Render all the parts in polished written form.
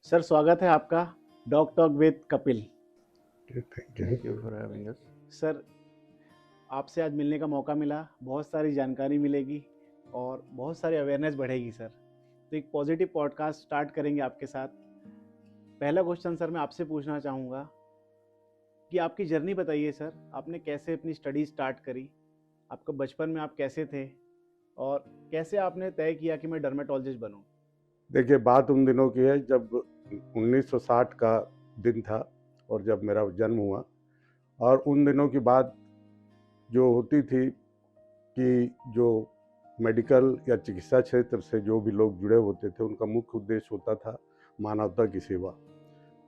Sir स्वागत है आपका dog talk with Kapil. Thank you for having us. Sir आपसे आज मिलने का मौका मिला, बहुत सारी जानकारी मिलेगी और बहुत सारी अवेयरनेस बढ़ेगी सर। तो एक पॉजिटिव पॉडकास्ट स्टार्ट करेंगे आपके साथ। पहला क्वेश्चन सर मैं आपसे पूछना चाहूँगा कि आपकी जर्नी बताइए सर, आपने कैसे अपनी स्टडी स्टार्ट करी, आपका बचपन में आप कैसे थे और कैसे आपने तय किया कि मैं डर्मेटोलॉजिस्ट बनूं। देखिए, बात उन दिनों की है जब 1960 का दिन था और जब मेरा जन्म हुआ। और उन दिनों की बात जो होती थी कि जो मेडिकल या चिकित्सा क्षेत्र से जो भी लोग जुड़े होते थे उनका मुख्य उद्देश्य होता था मानवता की सेवा।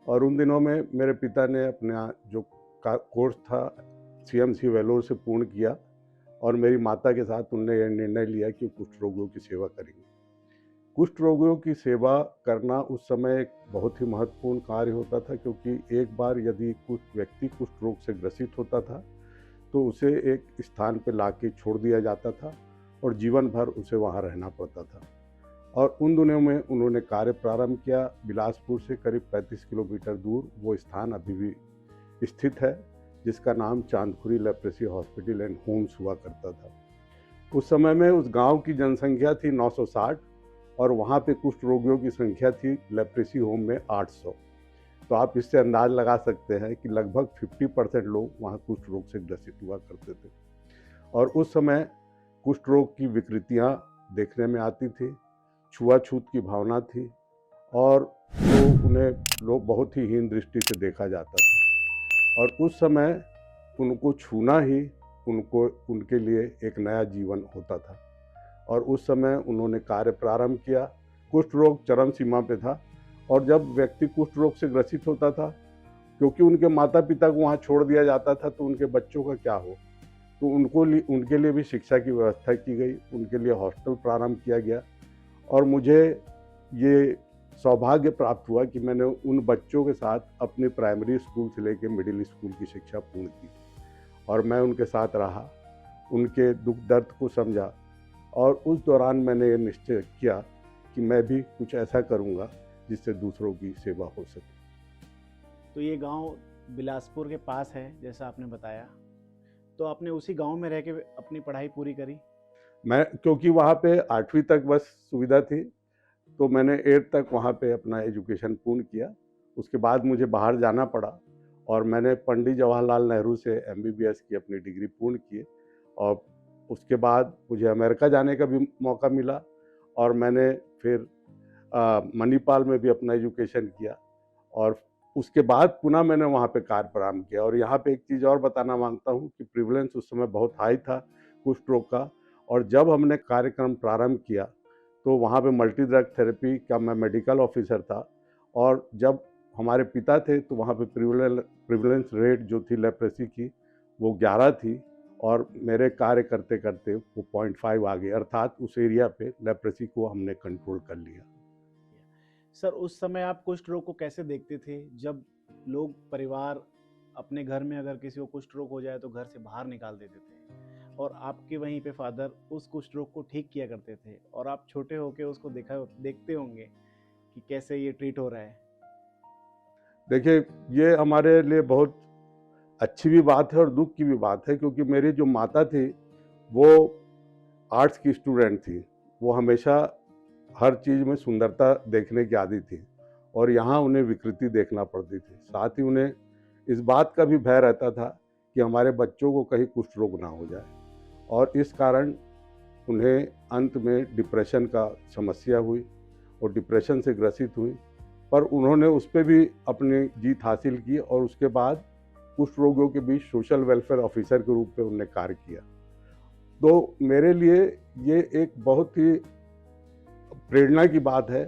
और उन दिनों में मेरे पिता ने अपना जो कोर्स था CMC वेलोर से पूर्ण किया और मेरी माता के साथ उनने यह निर्णय लिया कि कुष्ठ रोगियों की सेवा करेंगे। कुष्ठ रोगियों की सेवा करना उस समय एक बहुत ही महत्वपूर्ण कार्य होता था, क्योंकि एक बार यदि कुछ व्यक्ति कुष्ठ रोग से ग्रसित होता था तो उसे एक स्थान पर लाके छोड़ दिया जाता था और जीवन भर उसे वहाँ रहना पड़ता था। और उन दिनों में उन्होंने कार्य प्रारंभ किया। बिलासपुर से करीब 35 किलोमीटर दूर वो स्थान अभी भी स्थित है, जिसका नाम चांदखुरी लेप्रेसी हॉस्पिटल एंड होम्स हुआ करता था। उस समय में उस गांव की जनसंख्या थी 960 और वहाँ पे कुष्ठ रोगियों की संख्या थी लेप्रेसी होम में 800। तो आप इससे अंदाज लगा सकते हैं कि लगभग 50% लोग वहाँ कुष्ठ रोग से ग्रसित हुआ करते थे। और उस समय कुष्ठ रोग की विकृतियाँ देखने में आती थी, छुआछूत की भावना थी और तो उन्हें लोग बहुत ही हीन दृष्टि से देखा जाता था। और उस समय उनको छूना ही उनके लिए एक नया जीवन होता था। और उस समय उन्होंने कार्य प्रारंभ किया। कुष्ठ रोग चरम सीमा पे था और जब व्यक्ति कुष्ठ रोग से ग्रसित होता था, क्योंकि उनके माता पिता को वहाँ छोड़ दिया जाता था, तो उनके बच्चों का क्या हो। तो उनके लिए भी शिक्षा की व्यवस्था की गई, उनके लिए हॉस्टल प्रारंभ किया गया। और मुझे ये सौभाग्य प्राप्त हुआ कि मैंने उन बच्चों के साथ अपनी प्राइमरी स्कूल से लेकर मिडिल स्कूल की शिक्षा पूर्ण की और मैं उनके साथ रहा, उनके दुख दर्द को समझा। और उस दौरान मैंने ये निश्चय किया कि मैं भी कुछ ऐसा करूँगा जिससे दूसरों की सेवा हो सके। तो ये गांव बिलासपुर के पास है जैसा आपने बताया, तो आपने उसी गांव में रह के अपनी पढ़ाई पूरी करी। मैं क्योंकि वहाँ पे 8वीं तक बस सुविधा थी, तो मैंने 8th तक वहाँ पे अपना एजुकेशन पूर्ण किया। उसके बाद मुझे बाहर जाना पड़ा और मैंने पंडित जवाहरलाल नेहरू से MBBS की अपनी डिग्री पूर्ण की। और उसके बाद मुझे अमेरिका जाने का भी मौका मिला और मैंने फिर मणिपाल में भी अपना एजुकेशन किया। और उसके बाद पुनः मैंने वहाँ पे कार्य प्रारंभ किया। और यहाँ पे एक चीज़ और बताना मांगता हूँ कि प्रिवलेंस उस समय बहुत हाई था कुष्ठ रोग का। और जब हमने कार्यक्रम प्रारंभ किया तो वहाँ पे मल्टी ड्रग थेरेपी का मैं मेडिकल ऑफिसर था। और जब हमारे पिता थे तो वहाँ पे प्रिवलेंस रेट जो थी लेप्रेसी की वो 11 थी और मेरे कार्य करते करते वो 0.5 आ गई, अर्थात उस एरिया पे लेप्रेसी को हमने कंट्रोल कर लिया। सर उस समय आप कुष्ठ रोग को कैसे देखते थे, जब लोग परिवार अपने घर में अगर किसी को कुष्ठ रोग हो जाए तो घर से बाहर निकाल देते थे और आपके वहीं पे फादर उस कुष्ठ रोग को ठीक किया करते थे और आप छोटे होके उसको देखते होंगे कि कैसे ये ट्रीट हो रहा है। देखिए, ये हमारे लिए बहुत अच्छी भी बात है और दुख की भी बात है, क्योंकि मेरी जो माता थी वो आर्ट्स की स्टूडेंट थी। वो हमेशा हर चीज़ में सुंदरता देखने की आदी थी और यहाँ उन्हें विकृति देखना पड़ती थी। साथ ही उन्हें इस बात का भी भय रहता था कि हमारे बच्चों को कहीं कुष्ठ रोग ना हो जाए। और इस कारण उन्हें अंत में डिप्रेशन का समस्या हुई और डिप्रेशन से ग्रसित हुई। पर उन्होंने उस पर भी अपनी जीत हासिल की और उसके बाद कुष्ठ रोगियों के बीच सोशल वेलफेयर ऑफिसर के रूप में उन्होंने कार्य किया। तो मेरे लिए ये एक बहुत ही प्रेरणा की बात है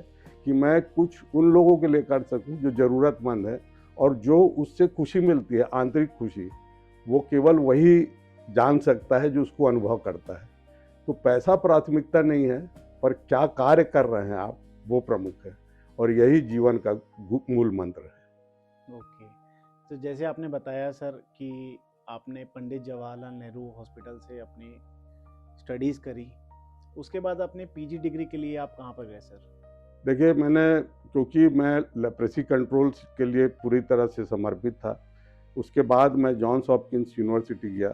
कि मैं कुछ उन लोगों के लिए कर सकूं जो ज़रूरतमंद है और जो उससे खुशी मिलती है, आंतरिक खुशी, वो केवल वही जान सकता है जो उसको अनुभव करता है। तो पैसा प्राथमिकता नहीं है, पर क्या कार्य कर रहे हैं आप, वो प्रमुख है और यही जीवन का मूल मंत्र है। ओके, तो जैसे आपने बताया सर कि आपने पंडित जवाहरलाल नेहरू हॉस्पिटल से अपनी स्टडीज़ करी, उसके बाद अपने पीजी डिग्री के लिए आप कहाँ पर गए सर? देखिए, मैंने क्योंकि मैं लेप्रेसी कंट्रोल के लिए पूरी तरह से समर्पित था। उसके बाद मैं जॉन्स हॉपकिंस यूनिवर्सिटी गया,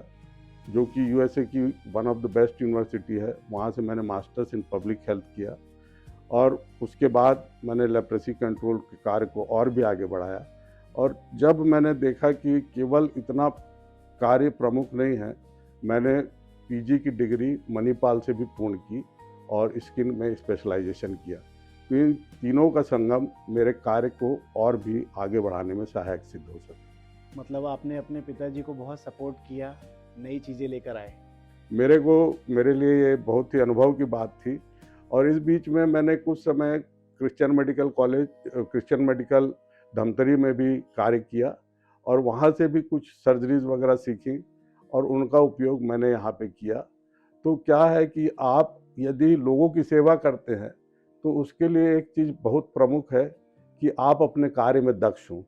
जो कि यूएसए की one of the best university है। वहाँ से मैंने मास्टर्स इन पब्लिक हेल्थ किया और उसके बाद मैंने लेप्रेसी कंट्रोल के कार्य को और भी आगे बढ़ाया। और जब मैंने देखा कि केवल इतना कार्य प्रमुख नहीं है, मैंने पीजी की डिग्री मणिपाल से भी पूर्ण की और स्किन में स्पेशलाइजेशन किया। तो इन तीनों का संगम मेरे कार्य को और भी आगे बढ़ाने में सहायक सिद्ध हो सकता। मतलब आपने अपने पिताजी को बहुत सपोर्ट किया, नई चीज़ें लेकर आए। मेरे लिए ये बहुत ही अनुभव की बात थी। और इस बीच में मैंने कुछ समय क्रिश्चियन मेडिकल धमतरी में भी कार्य किया और वहाँ से भी कुछ सर्जरीज वगैरह सीखी और उनका उपयोग मैंने यहाँ पे किया। तो क्या है कि आप यदि लोगों की सेवा करते हैं तो उसके लिए एक चीज़ बहुत प्रमुख है कि आप अपने कार्य में दक्ष हों।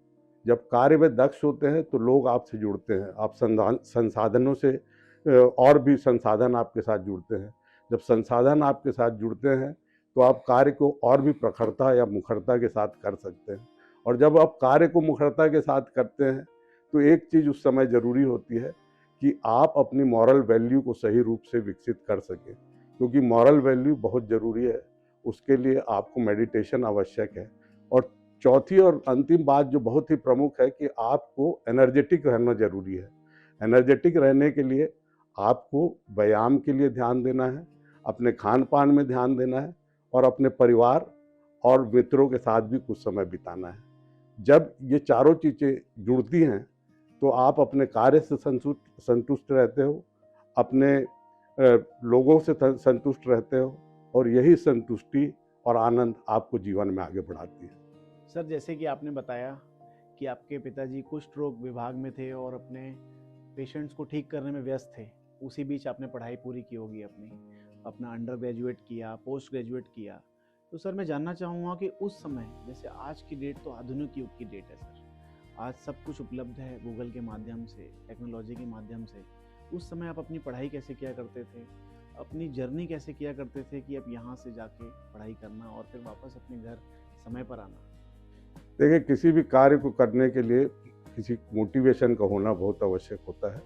जब कार्य में दक्ष होते हैं तो लोग आपसे जुड़ते हैं, आप संसाधनों से और भी संसाधन आपके साथ जुड़ते हैं। जब संसाधन आपके साथ जुड़ते हैं तो आप कार्य को और भी प्रखरता या मुखरता के साथ कर सकते हैं। और जब आप कार्य को मुखरता के साथ करते हैं तो एक चीज़ उस समय ज़रूरी होती है कि आप अपनी मॉरल वैल्यू को सही रूप से विकसित कर सकें, क्योंकि मॉरल वैल्यू बहुत ज़रूरी है। उसके लिए आपको मेडिटेशन आवश्यक है। और चौथी और अंतिम बात जो बहुत ही प्रमुख है कि आपको एनर्जेटिक रहना ज़रूरी है। एनर्जेटिक रहने के लिए आपको व्यायाम के लिए ध्यान देना है, अपने खान पान में ध्यान देना है और अपने परिवार और मित्रों के साथ भी कुछ समय बिताना है। जब ये चारों चीज़ें जुड़ती हैं तो आप अपने कार्य से संतुष्ट रहते हो, अपने लोगों से संतुष्ट रहते हो और यही संतुष्टि और आनंद आपको जीवन में आगे बढ़ाती है। सर, जैसे कि आपने बताया कि आपके पिताजी कुष्ठ रोग विभाग में थे और अपने पेशेंट्स को ठीक करने में व्यस्त थे। उसी बीच आपने पढ़ाई पूरी की होगी, अपना अंडर ग्रेजुएट किया, पोस्ट ग्रेजुएट किया। तो सर मैं जानना चाहूँगा कि उस समय, जैसे आज की डेट तो आधुनिक युग की डेट है सर, आज सब कुछ उपलब्ध है गूगल के माध्यम से, टेक्नोलॉजी के माध्यम से। उस समय आप अपनी पढ़ाई कैसे किया करते थे, अपनी जर्नी कैसे किया करते थे कि अब यहाँ से जाके पढ़ाई करना और फिर वापस अपने घर समय पर आना? देखिए, किसी भी कार्य को करने के लिए किसी मोटिवेशन का होना बहुत आवश्यक होता है।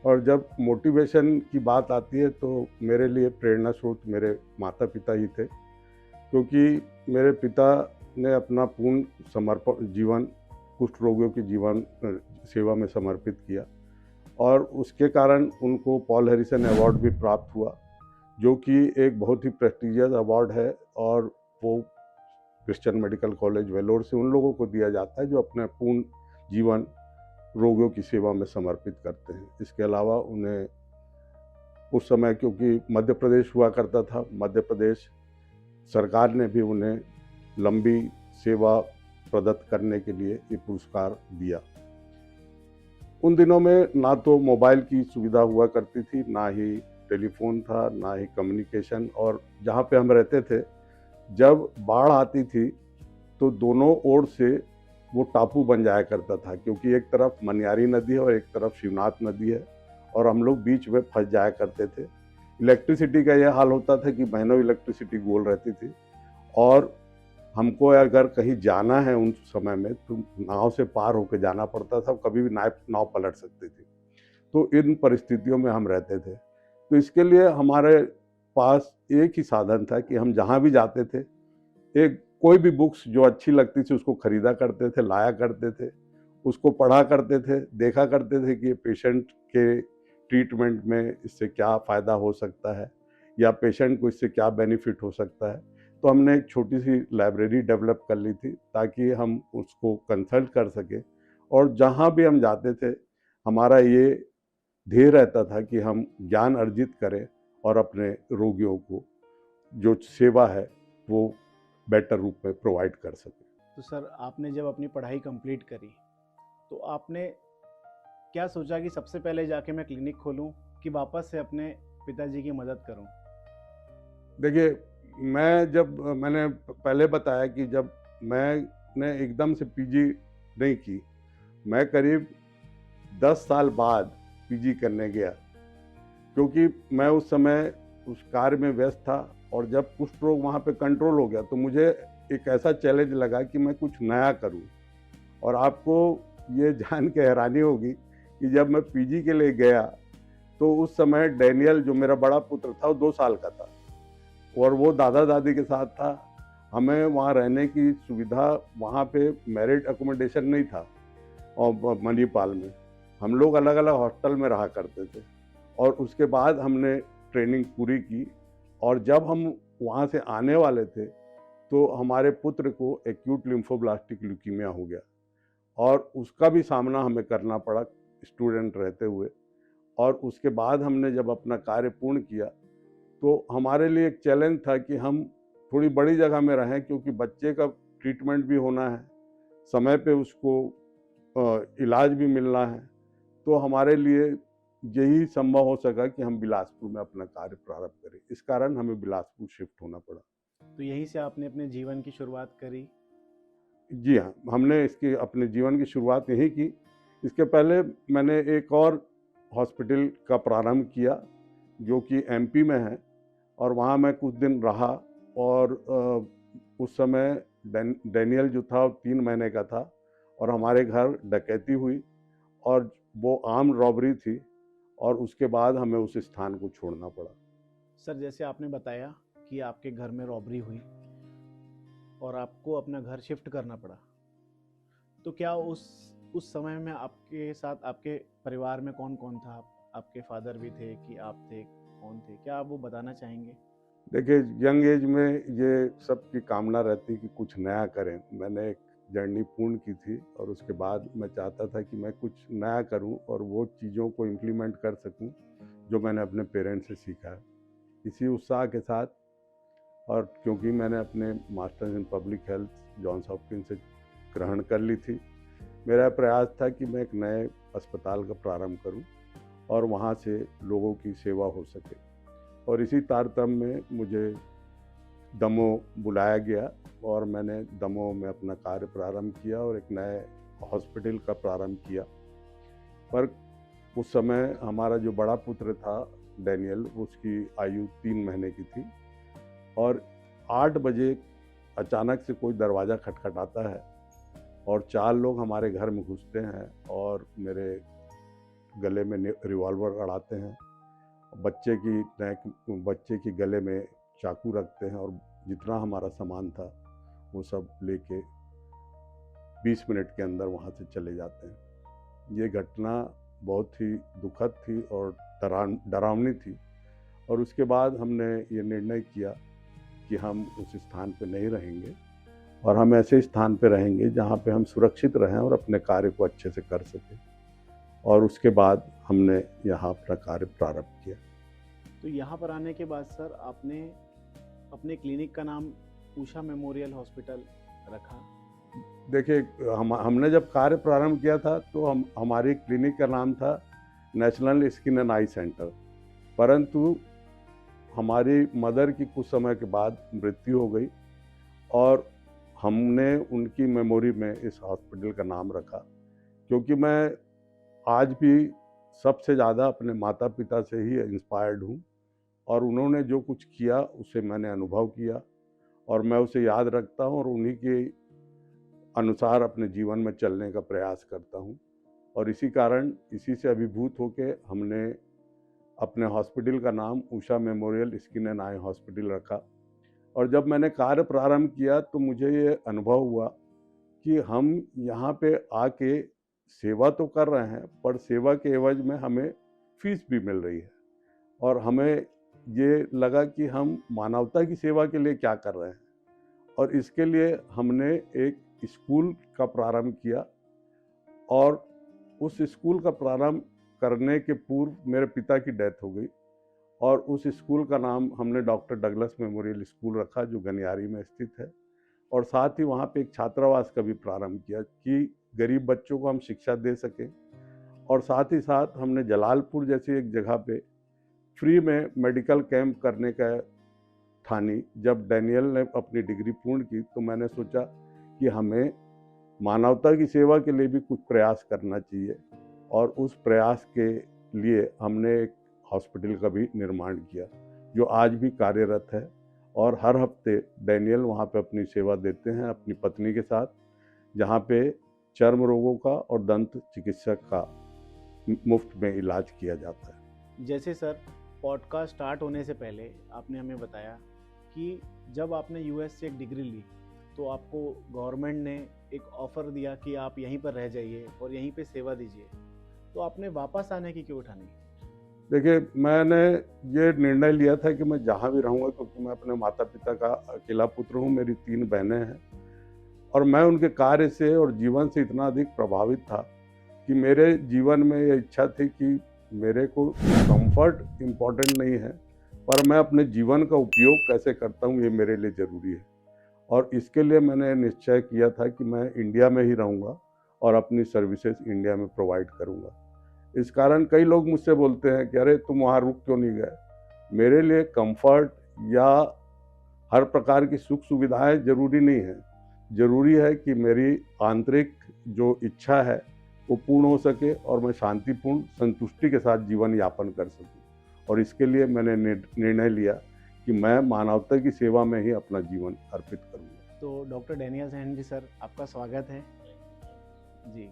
और जब मोटिवेशन की बात आती है तो मेरे लिए प्रेरणा स्रोत मेरे माता पिता ही थे, क्योंकि मेरे पिता ने अपना पूर्ण जीवन कुष्ठ रोगियों की सेवा में समर्पित किया और उसके कारण उनको पॉल हैरिसन अवार्ड भी प्राप्त हुआ, जो कि एक बहुत ही प्रेस्टिजियस अवार्ड है और वो क्रिश्चियन मेडिकल कॉलेज वेलोर से उन लोगों को दिया जाता है जो अपने पूर्ण जीवन रोगियों की सेवा में समर्पित करते हैं। इसके अलावा उन्हें उस समय, क्योंकि मध्य प्रदेश हुआ करता था, मध्य प्रदेश सरकार ने भी उन्हें लंबी सेवा प्रदत्त करने के लिए ये पुरस्कार दिया। उन दिनों में ना तो मोबाइल की सुविधा हुआ करती थी, ना ही टेलीफोन था, ना ही कम्युनिकेशन। और जहाँ पे हम रहते थे, जब बाढ़ आती थी तो दोनों ओर से वो टापू बन जाया करता था, क्योंकि एक तरफ मनियारी नदी है और एक तरफ शिवनाथ नदी है और हम लोग बीच में फंस जाया करते थे। इलेक्ट्रिसिटी का यह हाल होता था कि महीनों इलेक्ट्रिसिटी गोल रहती थी और हमको अगर कहीं जाना है उन समय में तो नाव से पार होकर जाना पड़ता था, कभी भी नाव पलट सकती थी। तो इन परिस्थितियों में हम रहते थे। तो इसके लिए हमारे पास एक ही साधन था कि हम जहाँ भी जाते थे, कोई भी बुक्स जो अच्छी लगती थी उसको खरीदा करते थे, लाया करते थे, उसको पढ़ा करते थे, देखा करते थे कि पेशेंट के ट्रीटमेंट में इससे क्या फ़ायदा हो सकता है या पेशेंट को इससे क्या बेनिफिट हो सकता है। तो हमने एक छोटी सी लाइब्रेरी डेवलप कर ली थी ताकि हम उसको कंसल्ट कर सकें। और जहाँ भी हम जाते थे, हमारा ये ध्येय रहता था कि हम ज्ञान अर्जित करें और अपने रोगियों को जो सेवा है वो बेटर रूप में प्रोवाइड कर सकें। तो सर, आपने जब अपनी पढ़ाई कंप्लीट करी तो आपने क्या सोचा कि सबसे पहले जाके मैं क्लिनिक खोलूं कि वापस से अपने पिताजी की मदद करूं? देखिए, मैंने पहले बताया कि जब मैंने एकदम से पीजी नहीं की, मैं करीब 10 साल बाद पीजी करने गया, क्योंकि मैं उस समय उस कार्य में व्यस्त था। और जब कुष्ठ रोग वहाँ पे कंट्रोल हो गया तो मुझे एक ऐसा चैलेंज लगा कि मैं कुछ नया करूं। और आपको ये जान के हैरानी होगी कि जब मैं पीजी के लिए गया तो उस समय डैनियल जो मेरा बड़ा पुत्र था वो 2 साल का था और वो दादा दादी के साथ था। हमें वहाँ रहने की सुविधा, वहाँ पे मैरिड अकोमोडेशन नहीं था और मणिपाल में हम लोग अलग अलग हॉस्टल में रहा करते थे। और उसके बाद हमने ट्रेनिंग पूरी की और जब हम वहाँ से आने वाले थे तो हमारे पुत्र को एक्यूट लिम्फोब्लास्टिक ल्यूकीमिया हो गया और उसका भी सामना हमें करना पड़ा स्टूडेंट रहते हुए। और उसके बाद हमने जब अपना कार्य पूर्ण किया तो हमारे लिए एक चैलेंज था कि हम थोड़ी बड़ी जगह में रहें, क्योंकि बच्चे का ट्रीटमेंट भी होना है, समय पे उसको इलाज भी मिलना है। तो हमारे लिए यही संभव हो सका कि हम बिलासपुर में अपना कार्य प्रारंभ करें। इस कारण हमें बिलासपुर शिफ्ट होना पड़ा। तो यहीं से आपने अपने जीवन की शुरुआत करी? जी हाँ, हमने इसकी अपने जीवन की शुरुआत यहीं की। इसके पहले मैंने एक और हॉस्पिटल का प्रारंभ किया जो कि एमपी में है और वहाँ मैं कुछ दिन रहा। और उस समय डैनियल जो था 3 महीने का था और हमारे घर डकैती हुई और वो आर्म रॉबरी थी और उसके बाद हमें उस स्थान को छोड़ना पड़ा। सर, जैसे आपने बताया कि आपके घर में रॉबरी हुई और आपको अपना घर शिफ्ट करना पड़ा, तो क्या उस समय में आपके साथ आपके परिवार में कौन कौन था? आपके फादर भी थे कि आप थे? कौन थे? क्या आप वो बताना चाहेंगे? देखिए, यंग एज में ये सब की कामना रहती कि कुछ नया करें। मैंने एक जर्नी पूर्ण की थी और उसके बाद मैं चाहता था कि मैं कुछ नया करूं और वो चीज़ों को इम्प्लीमेंट कर सकूं जो मैंने अपने पेरेंट्स से सीखा है। इसी उत्साह के साथ और क्योंकि मैंने अपने masters in public health Johns Hopkins से ग्रहण कर ली थी, मेरा प्रयास था कि मैं एक नए अस्पताल का प्रारंभ करूं और वहां से लोगों की सेवा हो सके। और इसी तारतम्य में मुझे दमोह बुलाया गया और मैंने दमोह में अपना कार्य प्रारंभ किया और एक नए हॉस्पिटल का प्रारंभ किया। पर उस समय हमारा जो बड़ा पुत्र था डैनियल, उसकी आयु 3 महीने की थी और 8 बजे अचानक से कोई दरवाज़ा खटखटाता है और 4 लोग हमारे घर में घुसते हैं और मेरे गले में रिवॉल्वर अड़ाते हैं। बच्चे की गले में चाकू रखते हैं और जितना हमारा सामान था वो सब लेके 20 मिनट के अंदर वहाँ से चले जाते हैं। ये घटना बहुत ही दुखद थी और डरावनी थी। और उसके बाद हमने ये निर्णय किया कि हम उस स्थान पे नहीं रहेंगे और हम ऐसे स्थान पे रहेंगे जहाँ पे हम सुरक्षित रहें और अपने कार्य को अच्छे से कर सकें। और उसके बाद हमने यहाँ अपना कार्य प्रारंभ किया। तो यहाँ पर आने के बाद सर आपने अपने क्लिनिक का नाम उषा मेमोरियल हॉस्पिटल रखा? देखिए, हमने जब कार्य प्रारंभ किया था तो हमारी क्लिनिक का नाम था national skin and I centre, परंतु हमारी मदर की कुछ समय के बाद मृत्यु हो गई और हमने उनकी मेमोरी में इस हॉस्पिटल का नाम रखा। क्योंकि मैं आज भी सबसे ज़्यादा अपने माता पिता से ही इंस्पायर्ड हूँ और उन्होंने जो कुछ किया उसे मैंने अनुभव किया और मैं उसे याद रखता हूँ और उन्हीं के अनुसार अपने जीवन में चलने का प्रयास करता हूँ। और इसी से अभिभूत होकर हमने अपने हॉस्पिटल का नाम Usha memorial skin and eye hospital रखा। और जब मैंने कार्य प्रारंभ किया तो मुझे ये अनुभव हुआ कि हम यहाँ पे आके सेवा तो कर रहे हैं पर सेवा के एवज में हमें फीस भी मिल रही है और हमें ये लगा कि हम मानवता की सेवा के लिए क्या कर रहे हैं। और इसके लिए हमने एक स्कूल का प्रारंभ किया और उस स्कूल का प्रारंभ करने के पूर्व मेरे पिता की डेथ हो गई और उस स्कूल का नाम हमने डॉक्टर डगलस मेमोरियल स्कूल रखा जो गनियारी में स्थित है। और साथ ही वहाँ पे एक छात्रावास का भी प्रारंभ किया कि गरीब बच्चों को हम शिक्षा दे सकें। और साथ ही साथ हमने जलालपुर जैसी एक जगह पे फ्री में मेडिकल कैंप करने का ठानी। जब डैनियल ने अपनी डिग्री पूर्ण की तो मैंने सोचा कि हमें मानवता की सेवा के लिए भी कुछ प्रयास करना चाहिए और उस प्रयास के लिए हमने एक हॉस्पिटल का भी निर्माण किया जो आज भी कार्यरत है और हर हफ्ते डैनियल वहाँ पे अपनी सेवा देते हैं अपनी पत्नी के साथ, जहाँ पे चर्म रोगों का और दंत चिकित्सक का मुफ्त में इलाज किया जाता है। जैसे सर, पॉडकास्ट स्टार्ट होने से पहले आपने हमें बताया कि जब आपने यूएस से एक डिग्री ली तो आपको गवर्नमेंट ने एक ऑफ़र दिया कि आप यहीं पर रह जाइए और यहीं पे सेवा दीजिए, तो आपने वापस आने की क्यों ठानी? देखिए, मैंने ये निर्णय लिया था कि मैं जहाँ भी रहूँगा, क्योंकि मैं अपने माता पिता का अकेला पुत्र हूँ, मेरी 3 बहनें हैं और मैं उनके कार्य से और जीवन से इतना अधिक प्रभावित था कि मेरे जीवन में ये इच्छा थी कि मेरे को कंफर्ट इम्पोर्टेंट नहीं है, पर मैं अपने जीवन का उपयोग कैसे करता हूँ ये मेरे लिए ज़रूरी है। और इसके लिए मैंने निश्चय किया था कि मैं इंडिया में ही रहूँगा और अपनी सर्विसेज इंडिया में प्रोवाइड करूँगा। इस कारण कई लोग मुझसे बोलते हैं कि अरे तुम वहाँ रुक क्यों नहीं गए? मेरे लिए कंफर्ट या हर प्रकार की सुख सुविधाएं जरूरी नहीं है। जरूरी है कि मेरी आंतरिक जो इच्छा है वो पूर्ण हो सके और मैं शांतिपूर्ण संतुष्टि के साथ जीवन यापन कर सकूं। और इसके लिए मैंने निर्णय लिया कि मैं मानवता की सेवा में ही अपना जीवन अर्पित करूंगा। तो डॉक्टर डैनियल हेनरी सर, आपका स्वागत है जी।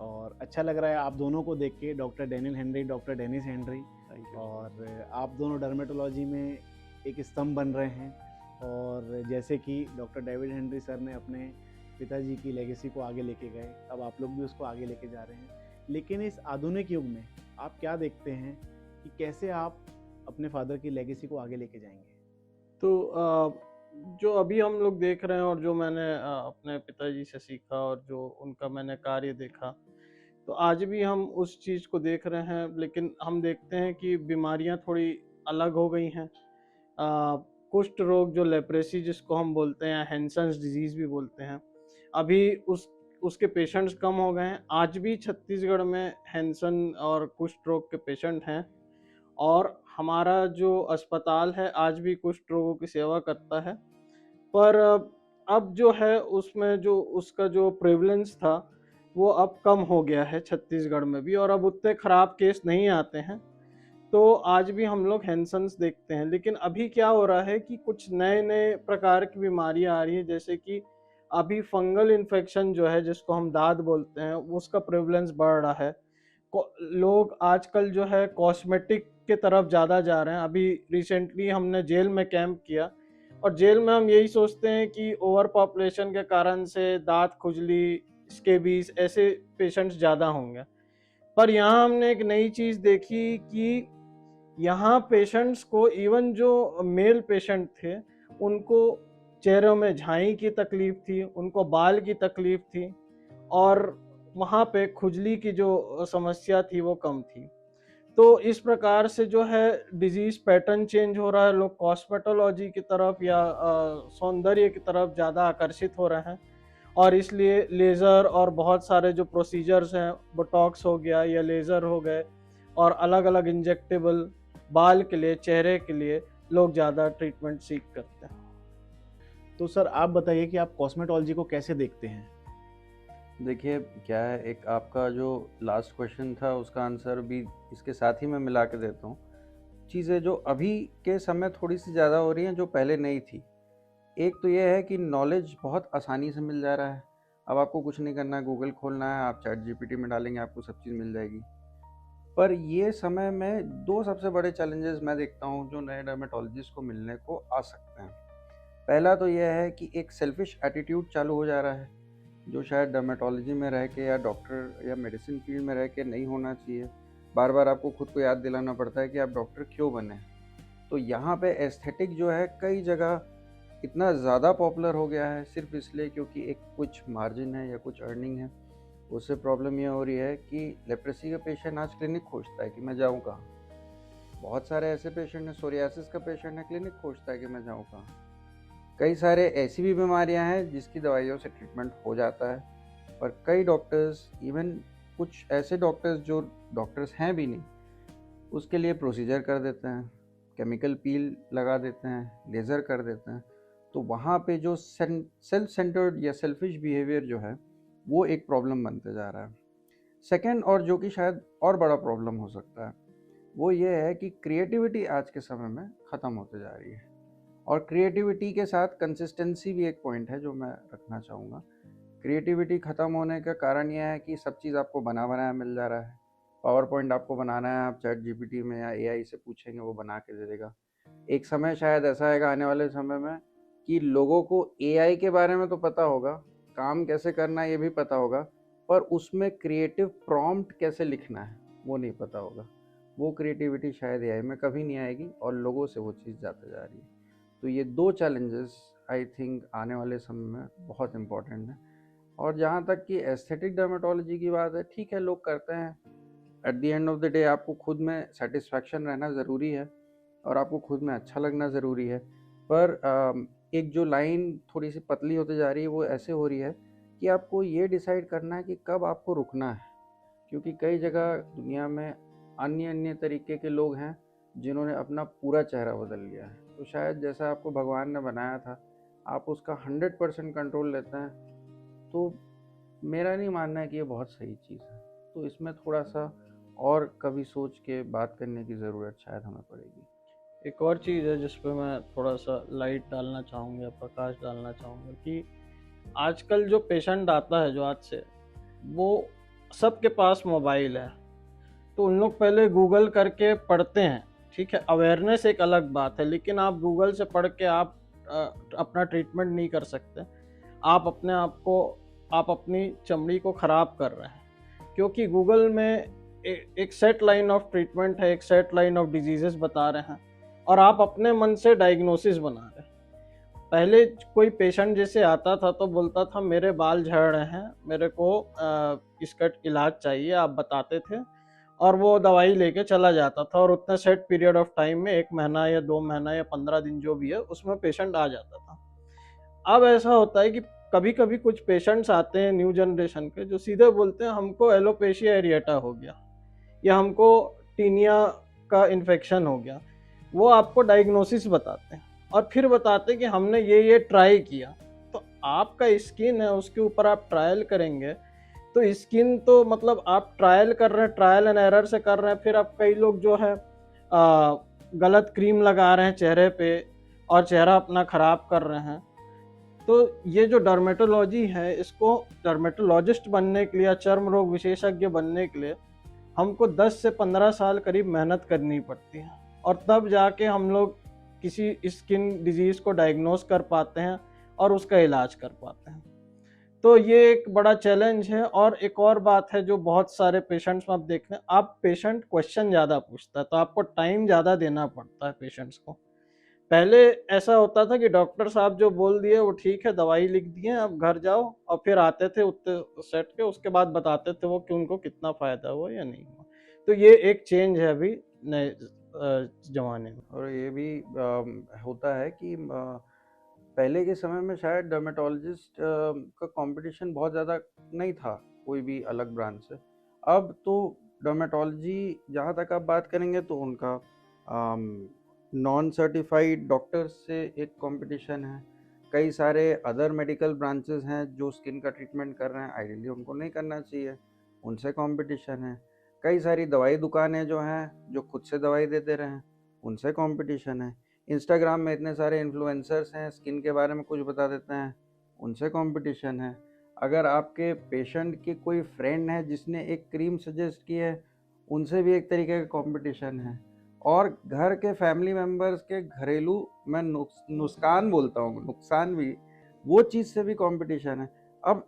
और अच्छा लग रहा है आप दोनों को देख के, doctor Daniel Henry, doctor Dennis Henry, और आप दोनों डर्मेटोलॉजी में एक स्तंभ बन रहे हैं। और जैसे कि डॉक्टर डेविड हेनरी सर ने अपने पिताजी की लेगेसी को आगे लेके गए, अब आप लोग भी उसको आगे लेके जा रहे हैं। लेकिन इस आधुनिक युग में आप क्या देखते हैं कि कैसे आप अपने फादर की लेगेसी को आगे लेके जाएंगे? तो जो अभी हम लोग देख रहे हैं और जो मैंने अपने पिताजी से सीखा और जो उनका मैंने कार्य देखा, तो आज भी हम उस चीज़ को देख रहे हैं, लेकिन हम देखते हैं कि बीमारियां थोड़ी अलग हो गई हैं। कुष्ठ रोग, जो लेप्रेसी जिसको हम बोलते हैं, हैंसन्स डिजीज़ भी बोलते हैं, अभी उसके पेशेंट्स कम हो गए हैं। आज भी छत्तीसगढ़ में हैंसन और कुष्ठ रोग के पेशेंट हैं और हमारा जो अस्पताल है आज भी कुष्ठ रोगों की सेवा करता है। पर अब जो है उसमें जो उसका जो प्रेवलेंस था वो अब कम हो गया है छत्तीसगढ़ में भी, और अब उतने ख़राब केस नहीं आते हैं। तो आज भी हम लोग हैंसन्स देखते हैं। लेकिन अभी क्या हो रहा है कि कुछ नए नए प्रकार की बीमारियां आ रही है, जैसे कि अभी फंगल इन्फेक्शन जो है जिसको हम दाद बोलते हैं, उसका प्रेवलेंस बढ़ रहा है। लोग आजकल जो है कॉस्मेटिक के तरफ ज़्यादा जा रहे हैं। अभी रिसेंटली हमने जेल में कैंप किया और जेल में हम यही सोचते हैं कि ओवर पॉपुलेशन के कारण से दांत खुजली, स्केबीज ऐसे पेशेंट्स ज़्यादा होंगे। पर यहाँ हमने एक नई चीज़ देखी कि यहाँ पेशेंट्स को, इवन जो मेल पेशेंट थे, उनको चेहरों में झाई की तकलीफ थी, उनको बाल की तकलीफ थी और वहाँ पे खुजली की जो समस्या थी वो कम थी। तो इस प्रकार से जो है डिजीज पैटर्न चेंज हो रहा है। लोग कॉस्मेटोलॉजी की तरफ या सौंदर्य की तरफ ज़्यादा आकर्षित हो रहे हैं और इसलिए लेज़र और बहुत सारे जो प्रोसीजर्स हैं, बोटॉक्स हो गया या लेज़र हो गए और अलग अलग इंजेक्टेबल बाल के लिए, चेहरे के लिए लोग ज़्यादा ट्रीटमेंट सीख करते हैं। तो सर आप बताइए कि आप कॉस्मेटोलॉजी को कैसे देखते हैं? देखिए क्या है, एक आपका जो लास्ट क्वेश्चन था उसका आंसर भी इसके साथ ही मैं मिला के देता हूँ। चीज़ें जो अभी के समय थोड़ी सी ज़्यादा हो रही हैं जो पहले नहीं थी। एक तो ये है कि नॉलेज बहुत आसानी से मिल जा रहा है। अब आपको कुछ नहीं करना है, गूगल खोलना है, आप चैट जीपीटी में डालेंगे, आपको सब चीज़ मिल जाएगी। पर ये समय में दो सबसे बड़े चैलेंजेस मैं देखता हूँ जो नए डर्मेटोलॉजिस्ट को मिलने को आ सकते हैं। पहला तो यह है कि एक सेल्फिश एटीट्यूड चालू हो जा रहा है जो शायद डर्मेटोलॉजी में रह के या डॉक्टर या मेडिसिन फील्ड में रह के नहीं होना चाहिए। बार बार आपको खुद को याद दिलाना पड़ता है कि आप डॉक्टर क्यों बने। तो यहाँ पे एस्थेटिक जो है कई जगह इतना ज़्यादा पॉपुलर हो गया है सिर्फ इसलिए क्योंकि एक कुछ मार्जिन है या कुछ अर्निंग है। उससे प्रॉब्लम ये हो रही है कि लेप्रेसी का पेशेंट आज क्लिनिक खोजता है कि मैं जाऊँ कहाँ। बहुत सारे ऐसे पेशेंट हैं, सोरियासिस का पेशेंट है, क्लिनिक खोजता है कि मैं जाऊँ कहाँ। कई सारे ऐसी भी बीमारियां हैं जिसकी दवाइयों से ट्रीटमेंट हो जाता है, पर कई डॉक्टर्स, इवन कुछ ऐसे डॉक्टर्स जो डॉक्टर्स हैं भी नहीं, उसके लिए प्रोसीजर कर देते हैं, केमिकल पील लगा देते हैं, लेज़र कर देते हैं। तो वहाँ पे जो सेल्फ सेंटर्ड या सेल्फिश बिहेवियर जो है वो एक प्रॉब्लम बनते जा रहा है। सेकेंड, और जो कि शायद और बड़ा प्रॉब्लम हो सकता है, वो ये है कि क्रिएटिविटी आज के समय में ख़त्म होते जा रही है। और क्रिएटिविटी के साथ कंसिस्टेंसी भी एक पॉइंट है जो मैं रखना चाहूँगा। क्रिएटिविटी ख़त्म होने का कारण यह है कि सब चीज़ आपको बना बनाया मिल जा रहा है। पावर पॉइंट आपको बनाना है, आप चैट जीपीटी में या एआई से पूछेंगे, वो बना के दे देगा। एक समय शायद ऐसा आएगा आने वाले समय में कि लोगों को एआई के बारे में तो पता होगा, काम कैसे करना है ये भी पता होगा, पर उसमें क्रिएटिव प्रॉम्प्ट कैसे लिखना है वो नहीं पता होगा। वो क्रिएटिविटी शायद एआई में कभी नहीं आएगी और लोगों से वो चीज़ जाते जा रही है। तो ये 2 चैलेंजेस आई थिंक आने वाले समय में बहुत इम्पोर्टेंट है। और जहाँ तक कि एस्थेटिक डर्मेटोलॉजी की बात है, ठीक है, लोग करते हैं। At the end of the day आपको खुद में सेटिस्फैक्शन रहना ज़रूरी है और आपको खुद में अच्छा लगना ज़रूरी है। पर एक जो लाइन थोड़ी सी पतली होती जा रही है वो ऐसे हो रही है कि आपको ये डिसाइड करना है कि कब आपको रुकना है, क्योंकि कई जगह दुनिया में अन्य अन्य तरीके के लोग हैं जिन्होंने अपना पूरा चेहरा बदल लिया है। तो शायद जैसा आपको भगवान ने बनाया था आप उसका 100% कंट्रोल लेते हैं, तो मेरा नहीं मानना है कि ये बहुत सही चीज़ है। तो इसमें थोड़ा सा और कभी सोच के बात करने की ज़रूरत शायद हमें पड़ेगी। एक और चीज़ है जिस पे मैं थोड़ा सा लाइट डालना चाहूँगा, प्रकाश डालना चाहूँगा, कि आजकल जो पेशेंट आता है जो आज से, वो सबके पास मोबाइल है, तो उन लोग पहले गूगल करके पढ़ते हैं, ठीक है, अवेयरनेस एक अलग बात है, लेकिन आप गूगल से पढ़ के आप अपना ट्रीटमेंट नहीं कर सकते। आप अपने आप को, आप अपनी चमड़ी को ख़राब कर रहे हैं, क्योंकि गूगल में एक सेट लाइन ऑफ ट्रीटमेंट है, एक सेट लाइन ऑफ डिजीजेस बता रहे हैं और आप अपने मन से डायग्नोसिस बना रहे हैं। पहले कोई पेशेंट जैसे आता था तो बोलता था मेरे बाल झड़ रहे हैं, मेरे को इसका इलाज चाहिए, आप बताते थे और वो दवाई लेके चला जाता था और उतने सेट पीरियड ऑफ टाइम में 1 महीना या 2 महीना या 15 दिन जो भी है उसमें पेशेंट आ जाता था। अब ऐसा होता है कि कभी कभी कुछ पेशेंट्स आते हैं न्यू जनरेशन के जो सीधे बोलते हैं हमको एलोपेशिया एरिएटा हो गया या हमको टीनिया का इन्फेक्शन हो गया। वो आपको डायग्नोसिस बताते हैं और फिर बताते हैं कि हमने ये ट्राई किया। तो आपका स्किन है, उसके ऊपर आप ट्रायल करेंगे तो स्किन तो मतलब आप ट्रायल कर रहे हैं, ट्रायल एंड एरर से कर रहे हैं। फिर अब कई लोग जो है गलत क्रीम लगा रहे हैं चेहरे पे और चेहरा अपना ख़राब कर रहे हैं। तो ये जो डर्मेटोलॉजी है, इसको डर्मेटोलॉजिस्ट बनने के लिए या चर्म रोग विशेषज्ञ बनने के लिए हमको 10 से 15 साल करीब मेहनत करनी पड़ती है और तब जाके हम लोग किसी स्किन डिजीज़ को डायग्नोस कर पाते हैं और उसका इलाज कर पाते हैं। तो ये एक बड़ा चैलेंज है। और एक और बात है जो बहुत सारे पेशेंट्स में आप देख रहे हैं, आप पेशेंट क्वेश्चन ज़्यादा पूछता है तो आपको टाइम ज़्यादा देना पड़ता है पेशेंट्स को। पहले ऐसा होता था कि डॉक्टर साहब जो बोल दिए वो ठीक है, दवाई लिख दिए, अब घर जाओ, और फिर आते थे उतने सेट के, उसके बाद बताते थे वो कि उनको कितना फ़ायदा हुआ या नहीं हुआ। तो ये एक चेंज है अभी नए ज़माने में। और ये भी होता है कि पहले के समय में शायद डर्मेटोलॉजिस्ट का कंपटीशन बहुत ज़्यादा नहीं था कोई भी अलग ब्रांच से। अब तो डर्मेटोलॉजी जहाँ तक आप बात करेंगे तो उनका नॉन सर्टिफाइड डॉक्टर्स से एक कंपटीशन है। कई सारे अदर मेडिकल ब्रांचेस हैं जो स्किन का ट्रीटमेंट कर रहे हैं, आइडियली उनको नहीं करना चाहिए, उनसे कंपटीशन है। कई सारी दवाई दुकानें जो हैं जो खुद से दवाई देते रहे हैं, उनसे कंपटीशन है। इंस्टाग्राम में इतने सारे इन्फ्लुएंसर्स हैं, स्किन के बारे में कुछ बता देते हैं, उनसे कंपटीशन है। अगर आपके पेशेंट के कोई फ्रेंड है जिसने एक क्रीम सजेस्ट की है, उनसे भी एक तरीके का कंपटीशन है। और घर के फैमिली मेम्बर्स के घरेलू, मैं नुकसान बोलता हूँ, नुकसान भी, वो चीज़ से भी कंपटीशन है। अब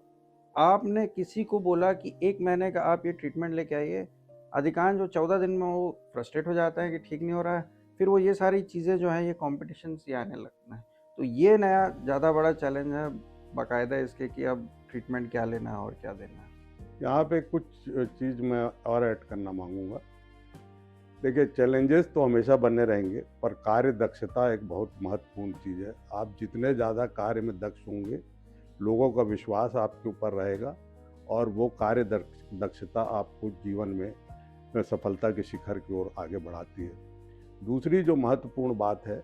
आपने किसी को बोला कि 1 महीने का आप ये ट्रीटमेंट लेके आइए, अधिकांश जो 14 दिन में वो फ्रस्ट्रेट हो जाता है कि ठीक नहीं हो रहा है, फिर वो ये सारी चीज़ें जो हैं ये कंपटीशन से आने लगता है। तो ये नया ज़्यादा बड़ा चैलेंज है बाकायदा इसके कि अब ट्रीटमेंट क्या लेना है और क्या देना है। यहाँ पे कुछ चीज़ मैं और ऐड करना मांगूंगा। देखिए, चैलेंजेस तो हमेशा बने रहेंगे, पर कार्य दक्षता एक बहुत महत्वपूर्ण चीज़ है। आप जितने ज़्यादा कार्य में दक्ष होंगे, लोगों का विश्वास आपके ऊपर रहेगा और वो कार्य दक्षता आपको जीवन में सफलता के शिखर की ओर आगे बढ़ाती है। दूसरी जो महत्वपूर्ण बात है